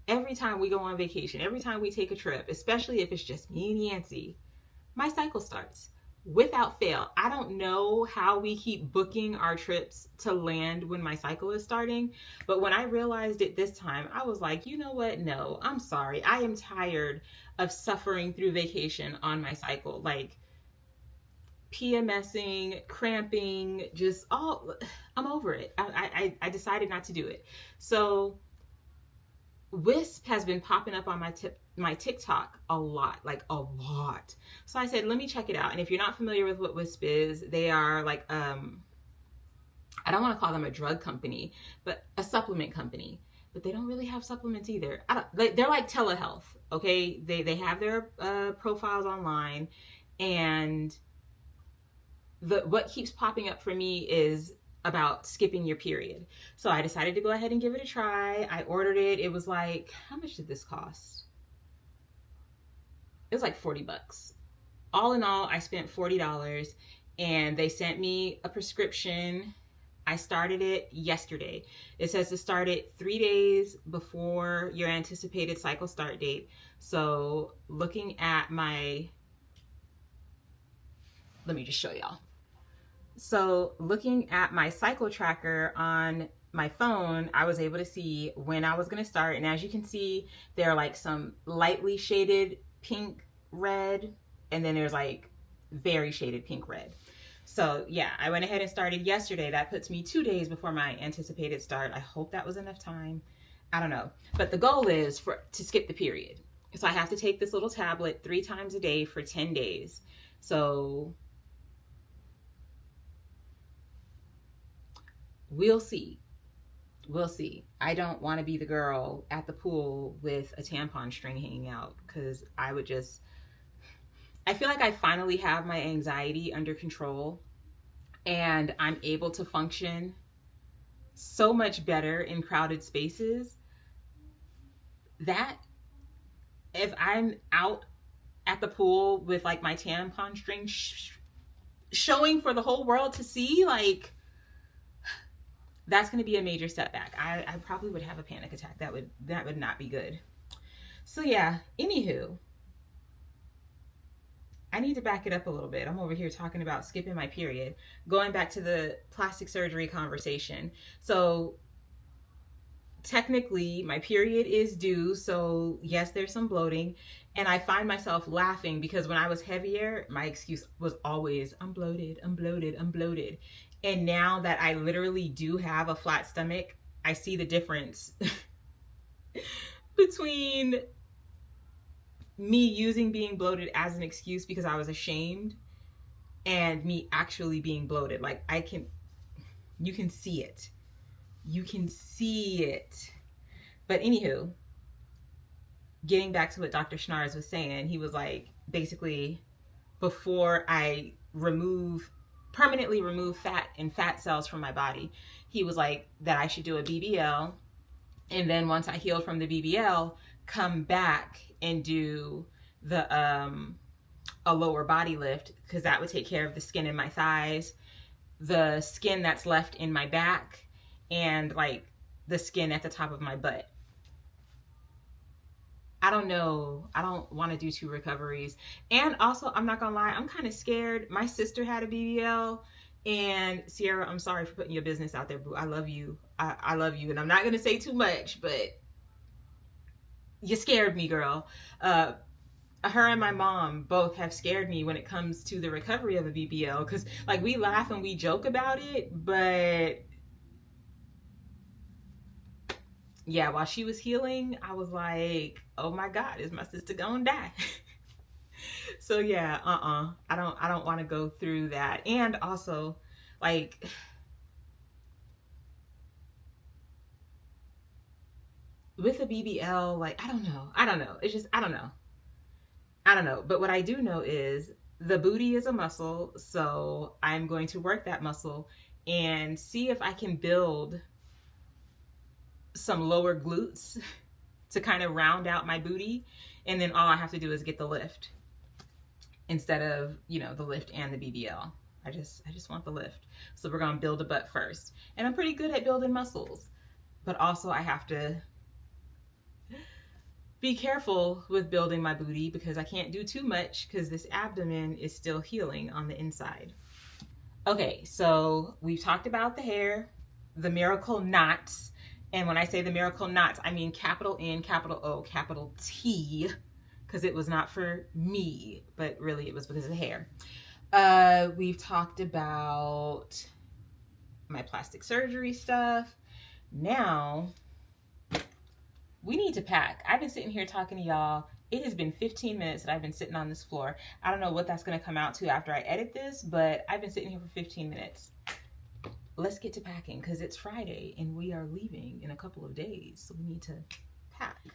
Speaker 1: every time we go on vacation, every time we take a trip, especially if it's just me and Yancy, my cycle starts without fail. I don't know how we keep booking our trips to land when my cycle is starting, but when I realized it this time, I was like, you know what? No, I'm sorry. I am tired of suffering through vacation on my cycle. Like, PMSing, cramping, just all, I'm over it. I decided not to do it. So Wisp has been popping up on my TikTok a lot, like a lot. So I said, let me check it out. And if you're not familiar with what Wisp is, they are like, I don't want to call them a drug company, but a supplement company. But they don't really have supplements either. They're like telehealth, okay? They have their profiles online, and what keeps popping up for me is about skipping your period. So I decided to go ahead and give it a try. I ordered it. It was like, how much did this cost? It was like 40 bucks. All in all, I spent $40, and they sent me a prescription. I started it yesterday. It says to start it 3 days before your anticipated cycle start date. So looking at my, let me just show y'all. So looking at my cycle tracker on my phone, I was able to see when I was going to start. And as you can see, there are like some lightly shaded pink red, and then there's like very shaded pink red. So yeah, I went ahead and started yesterday. That puts me 2 days before my anticipated start. I hope that was enough time. I don't know. But the goal is to skip the period. So I have to take this little tablet 3 times a day for 10 days. So we'll see. We'll see. I don't want to be the girl at the pool with a tampon string hanging out, because I feel like I finally have my anxiety under control, and I'm able to function so much better in crowded spaces that if I'm out at the pool with like my tampon string showing for the whole world to see, like, that's going to be a major setback. I probably would have a panic attack. That would not be good. So yeah, anywho, I need to back it up a little bit. I'm over here talking about skipping my period. Going back to the plastic surgery conversation. So technically my period is due. So yes, there's some bloating. And I find myself laughing because when I was heavier, my excuse was always, I'm bloated, I'm bloated, I'm bloated. And now that I literally do have a flat stomach, I see the difference between me using being bloated as an excuse because I was ashamed and me actually being bloated. Like, you can see it. You can see it. But anywho, getting back to what Dr. Schnars was saying, he was like, basically, before I permanently remove fat and fat cells from my body, he was like that I should do a BBL, and then once I healed from the BBL, come back and do the a lower body lift, because that would take care of the skin in my thighs, the skin that's left in my back, and like the skin at the top of my butt. I don't know. I don't want to do 2 recoveries. And also, I'm not gonna lie, I'm kind of scared. My sister had a BBL, and Sierra, I'm sorry for putting your business out there, boo. I love you. I love you. And I'm not gonna say too much, but you scared me, girl. Her and my mom both have scared me when it comes to the recovery of a BBL, because like we laugh and we joke about it, but yeah, while she was healing, I was like, oh my God, is my sister gonna die? So yeah, I don't want to go through that. And also, like, with a BBL, like, I don't know. It's just, I don't know. But what I do know is the booty is a muscle, so I'm going to work that muscle and see if I can build some lower glutes to kind of round out my booty. And then all I have to do is get the lift instead of, you know, the lift and the BBL. I just want the lift. So we're gonna build a butt first. And I'm pretty good at building muscles, but also I have to be careful with building my booty because I can't do too much because this abdomen is still healing on the inside. Okay, so we've talked about the hair, the miracle knots. And when I say the miracle knots, I mean capital N, capital O, capital T, because it was not for me, but really it was because of the hair. We've talked about my plastic surgery stuff. Now, we need to pack. I've been sitting here talking to y'all. It has been 15 minutes that I've been sitting on this floor. I don't know what that's going to come out to after I edit this, but I've been sitting here for 15 minutes. Let's get to packing because it's Friday and we are leaving in a couple of days. So we need to pack.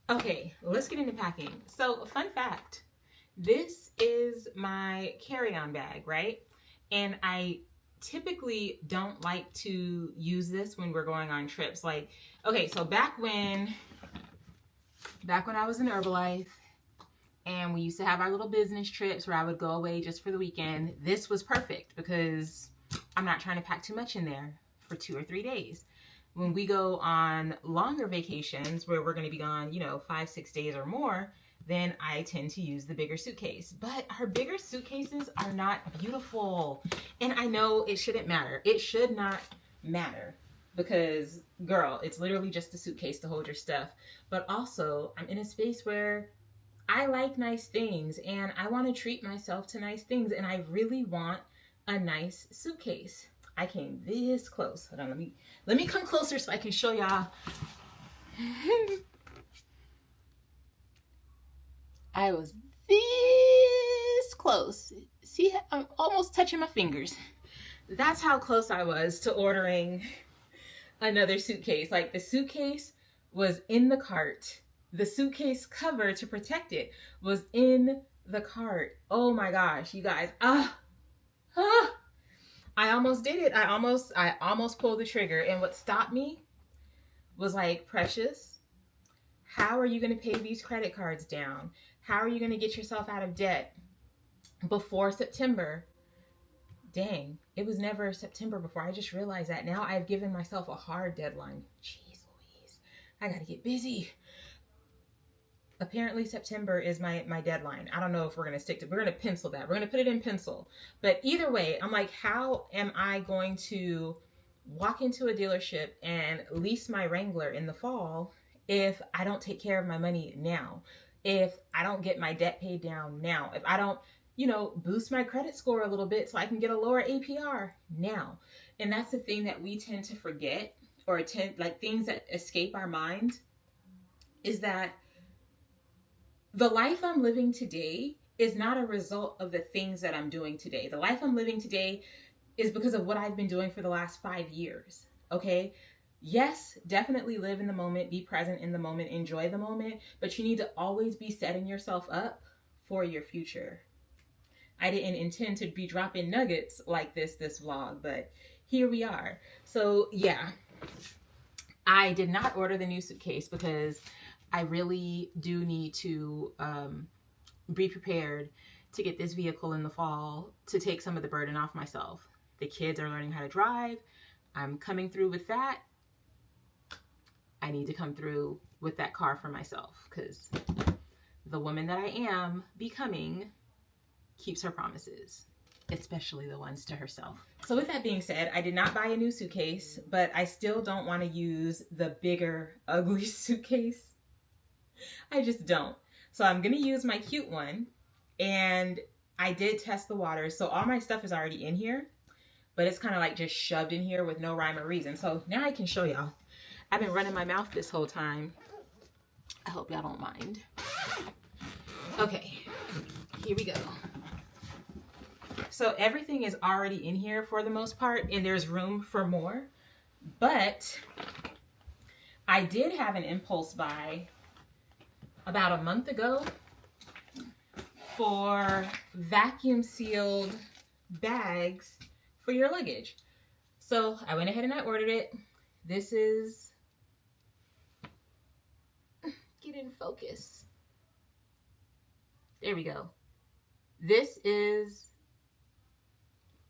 Speaker 1: Okay, let's get into packing. So, fun fact, this is my carry-on bag, right? And I typically don't like to use this when we're going on trips. Like, okay, so back when I was in Herbalife and we used to have our little business trips where I would go away just for the weekend, this was perfect because I'm not trying to pack too much in there for 2 or 3 days. When we go on longer vacations where we're going to be gone, you know, 5-6 days or more, then I tend to use the bigger suitcase. But our bigger suitcases are not beautiful. And I know it shouldn't matter. It should not matter because, girl, it's literally just a suitcase to hold your stuff. But also, I'm in a space where I like nice things and I want to treat myself to nice things. And I really want a nice suitcase. I came this close. Hold on, let me come closer so I can show y'all. I was this close. See, I'm almost touching my fingers. That's how close I was to ordering another suitcase. Like, the suitcase was in the cart. The suitcase cover to protect it was in the cart. Oh my gosh, you guys. I almost did it. I almost pulled the trigger. And what stopped me was like, Precious, how are you going to pay these credit cards down? How are you going to get yourself out of debt before September? Dang, it was never September before. I just realized that now. I've given myself a hard deadline. Jeez Louise, I got to get busy. Apparently September is my deadline. I don't know if we're going to stick to, we're going to pencil that. We're going to put it in pencil. But either way, I'm like, how am I going to walk into a dealership and lease my Wrangler in the fall if I don't take care of my money now? If I don't get my debt paid down now? If I don't, you know, boost my credit score a little bit so I can get a lower APR now? And that's the thing that we tend to forget, or things that escape our mind, is that the life I'm living today is not a result of the things that I'm doing today. The life I'm living today is because of what I've been doing for the last 5 years, okay? Yes, definitely live in the moment, be present in the moment, enjoy the moment, but you need to always be setting yourself up for your future. I didn't intend to be dropping nuggets like this vlog, but here we are. So yeah, I did not order the new suitcase because I really do need to be prepared to get this vehicle in the fall to take some of the burden off myself. The kids are learning how to drive. I'm coming through with that. I need to come through with that car for myself because the woman that I am becoming keeps her promises, especially the ones to herself. So with that being said, I did not buy a new suitcase, but I still don't want to use the bigger, ugly suitcase. I just don't. So I'm going to use my cute one. And I did test the waters. So all my stuff is already in here, but it's kind of like just shoved in here with no rhyme or reason. So now I can show y'all. I've been running my mouth this whole time. I hope y'all don't mind. Okay, here we go. So everything is already in here for the most part, and there's room for more. But I did have an impulse buy about a month ago for vacuum sealed bags for your luggage. So I went ahead and I ordered it. This is, get in focus. There we go. This is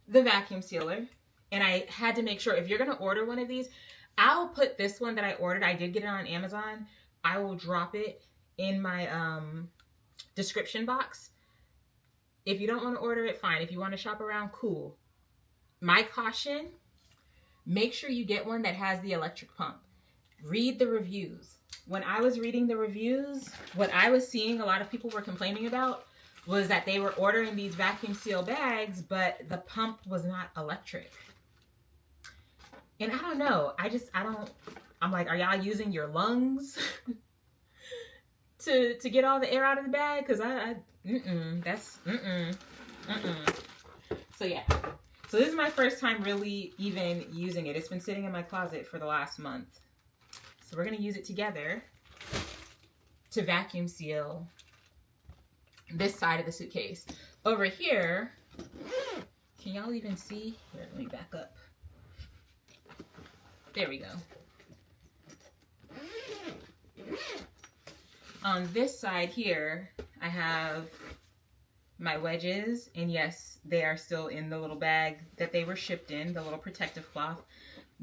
Speaker 1: the vacuum sealer. And I had to make sure, if you're going to order one of these, I'll put this one that I ordered. I did get it on Amazon. I will drop it in my description box. If you don't want to order it, fine. If you want to shop around, cool. My caution, make sure you get one that has the electric pump. Read the reviews. When I was reading the reviews, what I was seeing a lot of people were complaining about was that they were ordering these vacuum seal bags, but the pump was not electric. And I don't know. I'm like, are y'all using your lungs to get all the air out of the bag? Because So yeah. So this is my first time really even using it. It's been sitting in my closet for the last month. So we're going to use it together to vacuum seal this side of the suitcase. Over here, can y'all even see? Here, let me back up. There we go. On this side here, I have my wedges, and yes, they are still in the little bag that they were shipped in, the little protective cloth.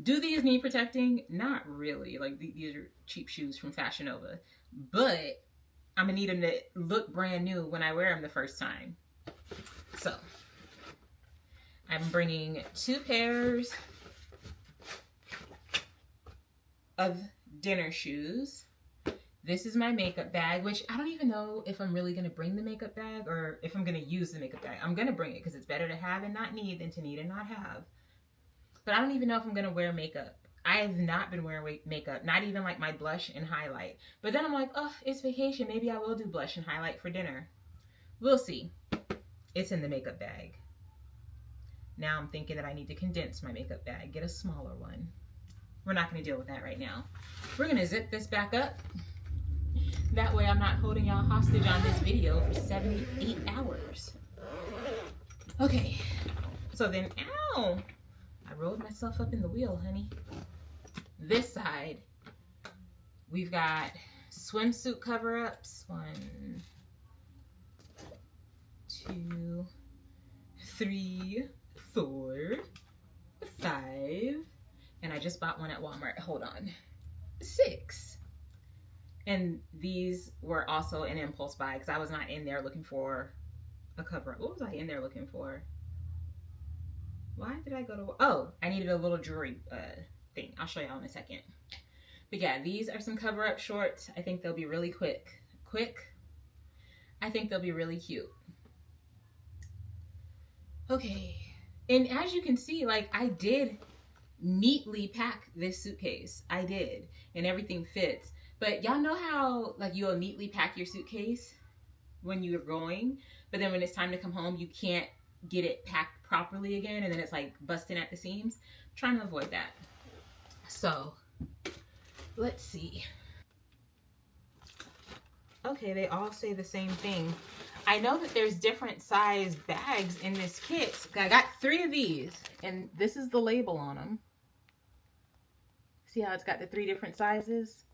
Speaker 1: Do these need protecting? Not really. Like, these are cheap shoes from Fashion Nova, but I'm gonna need them to look brand new when I wear them the first time. So I'm bringing 2 pairs of dinner shoes. This is my makeup bag, which I don't even know if I'm really gonna bring the makeup bag or if I'm gonna use the makeup bag. I'm gonna bring it because it's better to have and not need than to need and not have. But I don't even know if I'm gonna wear makeup. I have not been wearing makeup, not even like my blush and highlight. But then I'm like, oh, it's vacation. Maybe I will do blush and highlight for dinner. We'll see. It's in the makeup bag. Now I'm thinking that I need to condense my makeup bag, get a smaller one. We're not gonna deal with that right now. We're gonna zip this back up. That way I'm not holding y'all hostage on this video for 78 hours. Okay, so then, ow! I rolled myself up in the wheel, honey. This side, we've got swimsuit cover-ups. 1, 2, 3, 4, 5. And I just bought one at Walmart. Hold on. 6. And these were also an impulse buy because I was not in there looking for a cover-up. What was I in there looking for? Why did I go to... Oh, I needed a little jewelry thing. I'll show y'all in a second. But yeah, these are some cover-up shorts. I think they'll be really quick. I think they'll be really cute. Okay. And as you can see, like, I did neatly pack this suitcase. I did. And everything fits. But y'all know how, like, you'll neatly pack your suitcase when you're going, but then when it's time to come home, you can't get it packed properly again, and then it's like busting at the seams. I'm trying to avoid that. So let's see. Okay, they all say the same thing. I know that there's different size bags in this kit. I got 3 of these, and this is the label on them. See how it's got the 3 different sizes?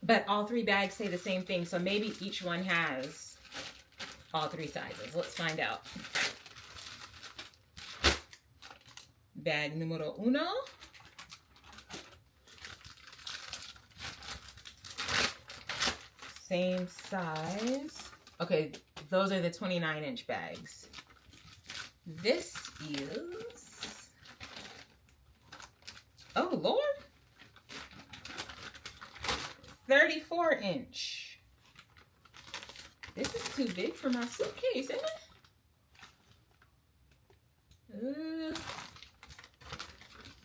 Speaker 1: But all 3 bags say the same thing, so maybe each one has all 3 sizes. Let's find out. Bag numero 1. Same size. Okay, those are the 29-inch bags. This is... Oh, Lord. 34-inch. This is too big for my suitcase, isn't it?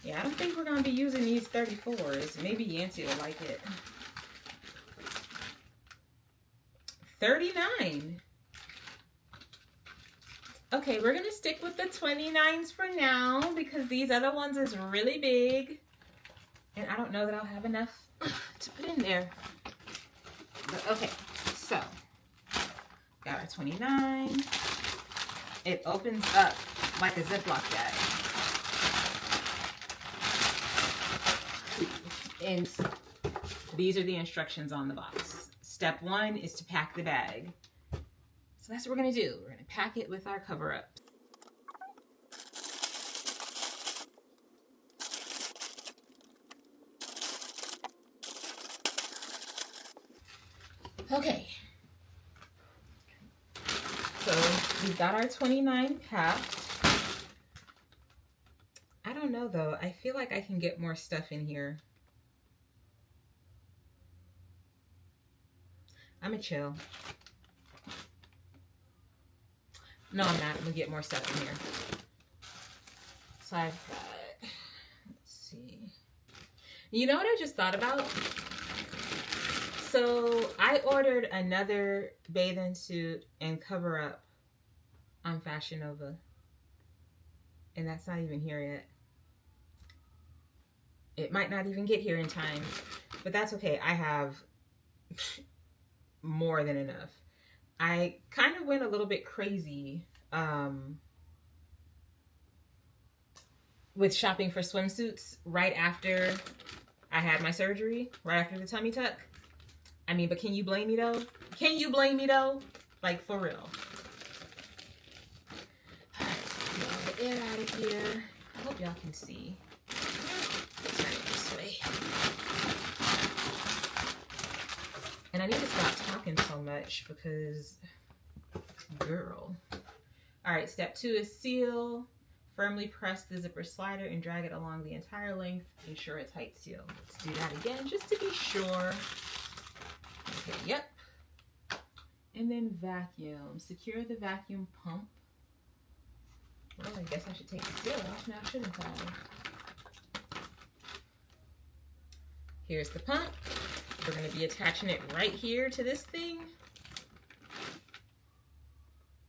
Speaker 1: Yeah, I don't think we're going to be using these 34s. Maybe Yancy will like it. 39. Okay, we're going to stick with the 29s for now because these other ones is really big. And I don't know that I'll have enough to put in there. But okay, so got our 29. It opens up like a Ziploc bag. And these are the instructions on the box. Step one is to pack the bag. So that's what we're gonna do. We're gonna pack it with our cover-up. Okay. So we've got our 29 packed. I don't know though. I feel like I can get more stuff in here. I'm gonna chill. No, I'm not. I'm gonna get more stuff in here. So I've got, let's see. You know what I just thought about? So I ordered another bathing suit and cover up on Fashion Nova. And that's not even here yet. It might not even get here in time, but that's okay. I have more than enough. I kind of went a little bit crazy with shopping for swimsuits right after I had my surgery, right after the tummy tuck. I mean, but can you blame me though? Can you blame me though? Like, for real. Get the air out of here. I hope y'all can see. Turn it this way. And I need to stop talking so much because, girl. All right, step 2 is seal. Firmly press the zipper slider and drag it along the entire length. Ensure a tight seal. Let's do that again just to be sure. Okay, yep. And then vacuum. Secure the vacuum pump. Well, I guess I should take the seal off now, shouldn't I? Here's the pump. We're going to be attaching it right here to this thing.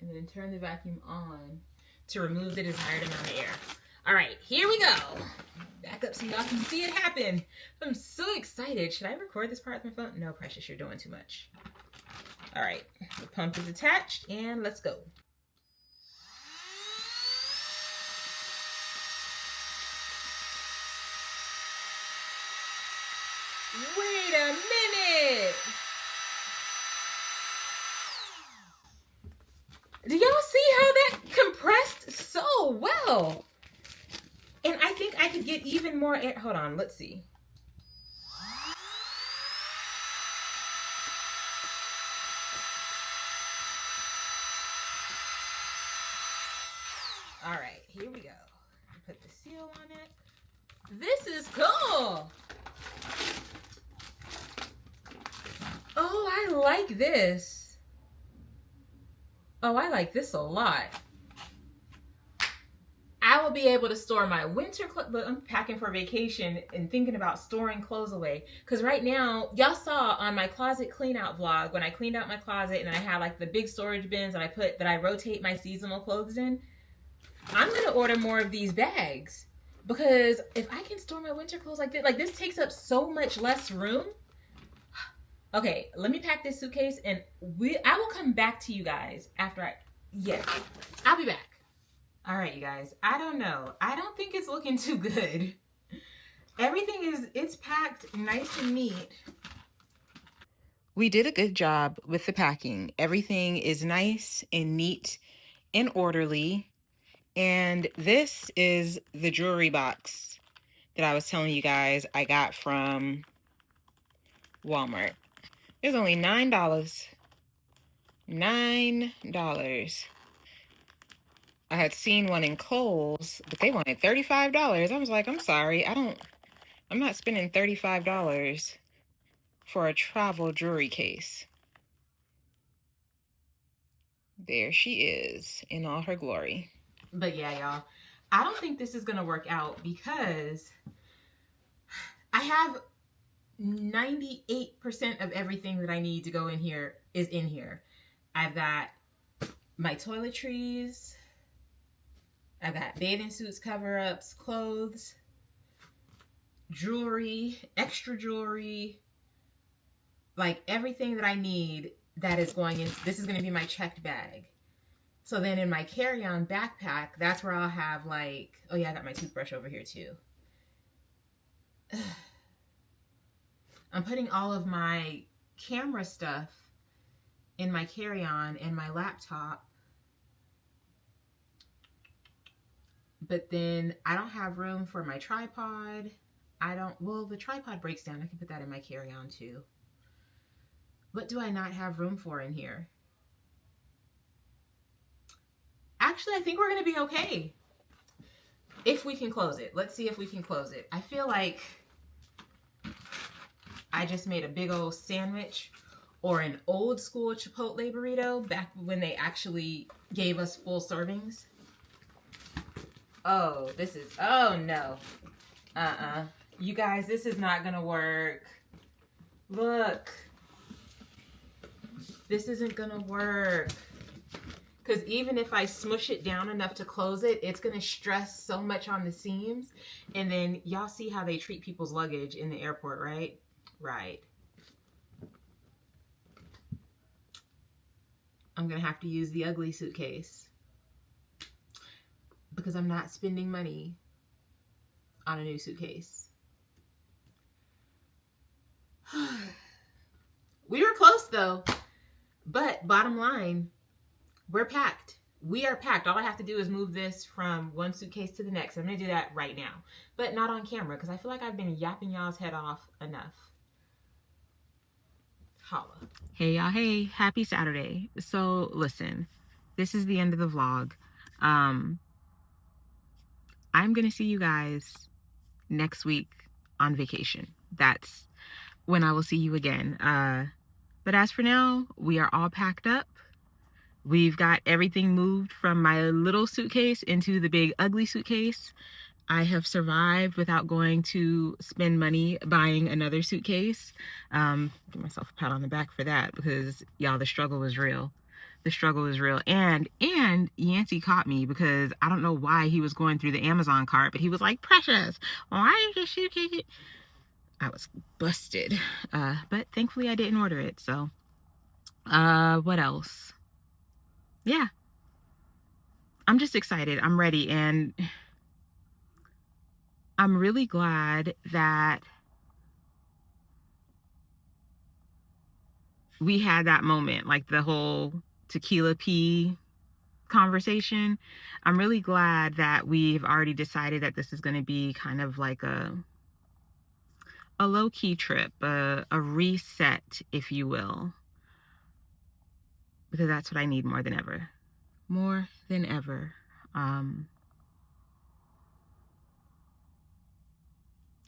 Speaker 1: And then turn the vacuum on to remove the desired amount of air. All right, here we go. Back up so y'all can see it happen. I'm so excited. Should I record this part with my phone? No, Precious, you're doing too much. All right, the pump is attached and let's go. Wait a minute. Do y'all see how that compressed so well? And I think I could get even more air. Hold on, let's see. All right, here we go. Put the seal on it. This is cool. Oh, I like this. Oh, I like this a lot. I will be able to store my winter clothes. But I'm packing for vacation and thinking about storing clothes away. Because right now, y'all saw on my closet clean out vlog when I cleaned out my closet and I had like the big storage bins that I rotate my seasonal clothes in. I'm going to order more of these bags. Because if I can store my winter clothes like this takes up so much less room. Okay, let me pack this suitcase and I will come back to you guys after I'll be back. All right, you guys, I don't know. I don't think it's looking too good. Everything it's packed nice and neat. We did a good job with the packing. Everything is nice and neat and orderly. And this is the jewelry box that I was telling you guys I got from Walmart. It was only $9. $9. I had seen one in Kohl's, but they wanted $35. I was like, I'm sorry, I'm not spending $35 for a travel jewelry case. There she is in all her glory. But yeah, y'all, I don't think this is gonna work out because I have 98% of everything that I need to go in here is in here. I've got my toiletries, I've got bathing suits, cover-ups, clothes, jewelry, extra jewelry, like everything that I need that is going in. This is going to be my checked bag. So then in my carry-on backpack, that's where I'll have like, oh yeah, I got my toothbrush over here too. I'm putting all of my camera stuff in my carry-on and my laptop, but then I don't have room for my tripod. Well, the tripod breaks down. I can put that in my carry-on too. What do I not have room for in here? Actually, I think we're going to be okay. If we can close it. Let's see if we can close it. I feel like I just made a big old sandwich or an old school Chipotle burrito back when they actually gave us full servings. Oh, oh no. You guys, this is not gonna work. Look. This isn't gonna work. Because even if I smush it down enough to close it, it's gonna stress so much on the seams. And then y'all see how they treat people's luggage in the airport, right? Right. I'm gonna have to use the ugly suitcase because I'm not spending money on a new suitcase. We were close though, but bottom line, we're packed. We are packed. All I have to do is move this from one suitcase to the next. I'm gonna do that right now, but not on camera because I feel like I've been yapping y'all's head off enough. Holla. Hey y'all, hey, happy Saturday. So listen, this is the end of the vlog. I'm gonna see you guys next week on vacation. That's when I will see you again. But as for now, we are all packed up. We've got everything moved from my little suitcase into the big ugly suitcase. I have survived without going to spend money buying another suitcase. Give myself a pat on the back for that because y'all, the struggle was real. The struggle is real. And Yancey caught me because I don't know why he was going through the Amazon cart, but he was like, Precious, why is your suitcase? I was busted. But thankfully I didn't order it. So, what else? Yeah. I'm just excited. I'm ready. And I'm really glad that we had that moment, like the whole tequila pee conversation. I'm really glad that we've already decided that this is going to be kind of like a low-key trip, a reset, if you will, because that's what I need more than ever. More than ever.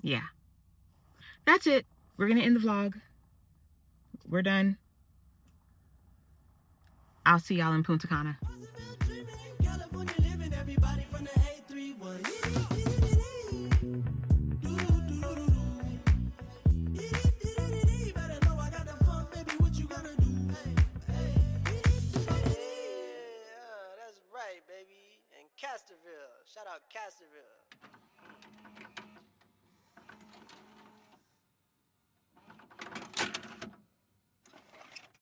Speaker 1: Yeah. That's it. We're going to end the vlog. We're done. I'll see y'all in Punta Cana.
Speaker 3: California living, everybody from the 831. Better know I got the funk, baby, what you gonna do? Yeah, that's right, baby. And Casterville, shout out Casterville.